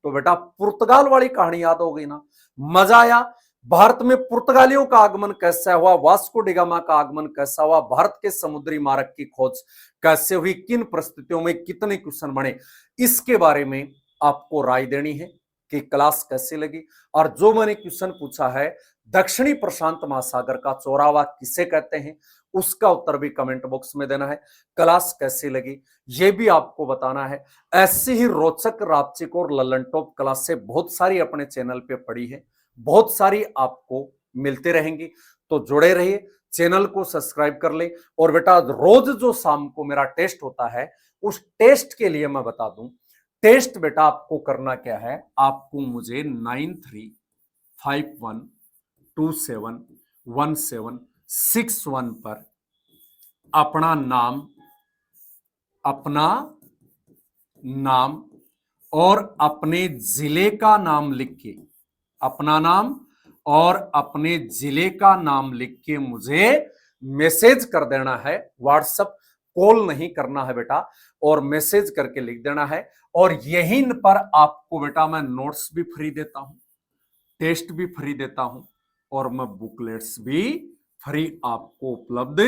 तो बेटा पुर्तगाल वाली कहानी याद हो गई ना। मजा आया। भारत में पुर्तगालियों का आगमन कैसा हुआ, वास्को डिगामा का आगमन कैसा हुआ, भारत के समुद्री मार्ग की खोज कैसे हुई, किन परिस्थितियों में कितने क्वेश्चन बने, इसके बारे में आपको राय देनी है कि क्लास कैसी लगी। और जो मैंने क्वेश्चन पूछा है, दक्षिणी प्रशांत महासागर का चौराहा किसे कहते हैं, उसका उत्तर भी कमेंट बॉक्स में देना है। क्लास कैसी लगी ये भी आपको बताना है। ऐसी ही रोचक रापचिक और ललन टॉप क्लास से बहुत सारी अपने चैनल पे पड़ी है, बहुत सारी आपको मिलते रहेंगी। तो जुड़े रहिए, चैनल को सब्सक्राइब कर ले। और बेटा रोज जो शाम को मेरा टेस्ट होता है, उस टेस्ट के लिए मैं बता दूं, टेस्ट बेटा आपको करना क्या है, आपको मुझे 9351271761 पर अपना नाम और अपने जिले का नाम लिख के, अपना नाम और अपने जिले का नाम लिख के मुझे मैसेज कर देना है। व्हाट्सएप कॉल नहीं करना है बेटा, और मैसेज करके लिख देना है। और यहीं पर आपको बेटा मैं नोट्स भी फ्री देता हूं, टेस्ट भी फ्री देता हूं, और मैं बुकलेट्स भी फ्री आपको उपलब्ध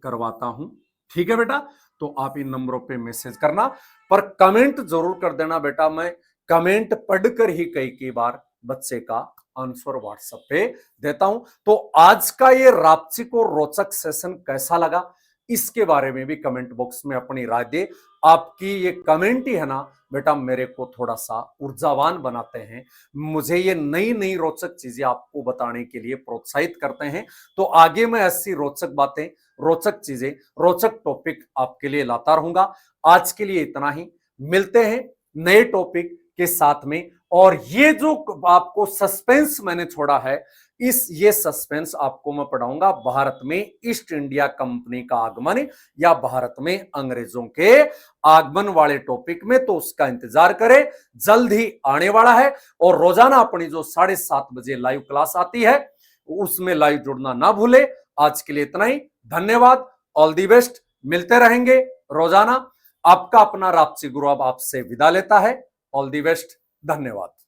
करवाता हूं। ठीक है बेटा, तो आप इन नंबरों पे मैसेज करना, पर कमेंट जरूर कर देना बेटा। मैं कमेंट पढ़कर ही कई बार बच्चे का आंसर व्हाट्सएप पे देता हूं। तो आज का ये रापची को रोचक सेशन कैसा लगा, इसके बारे में भी कमेंट बॉक्स में अपनी राय दे। आपकी ये कमेंट ही है ना बेटा मेरे को थोड़ा सा ऊर्जावान बनाते हैं, मुझे ये नई नई रोचक चीजें आपको बताने के लिए प्रोत्साहित करते हैं। तो आगे मैं ऐसी रोचक बातें, रोचक चीजें, रोचक टॉपिक आपके लिए लाता रहूंगा। आज के लिए इतना ही, मिलते हैं नए टॉपिक के साथ में। और ये जो आपको सस्पेंस मैंने छोड़ा है, ये सस्पेंस आपको मैं पढ़ाऊंगा भारत में ईस्ट इंडिया कंपनी का आगमन या भारत में अंग्रेजों के आगमन वाले टॉपिक में। तो उसका इंतजार करें, जल्द ही आने वाला है। और रोजाना अपनी जो 7:30 बजे लाइव क्लास आती है उसमें लाइव जुड़ना ना भूले। आज के लिए इतना ही, धन्यवाद, ऑल दी बेस्ट। मिलते रहेंगे रोजाना। आपका अपना रापची गुरु अब आपसे विदा लेता है। ऑल दी बेस्ट, धन्यवाद।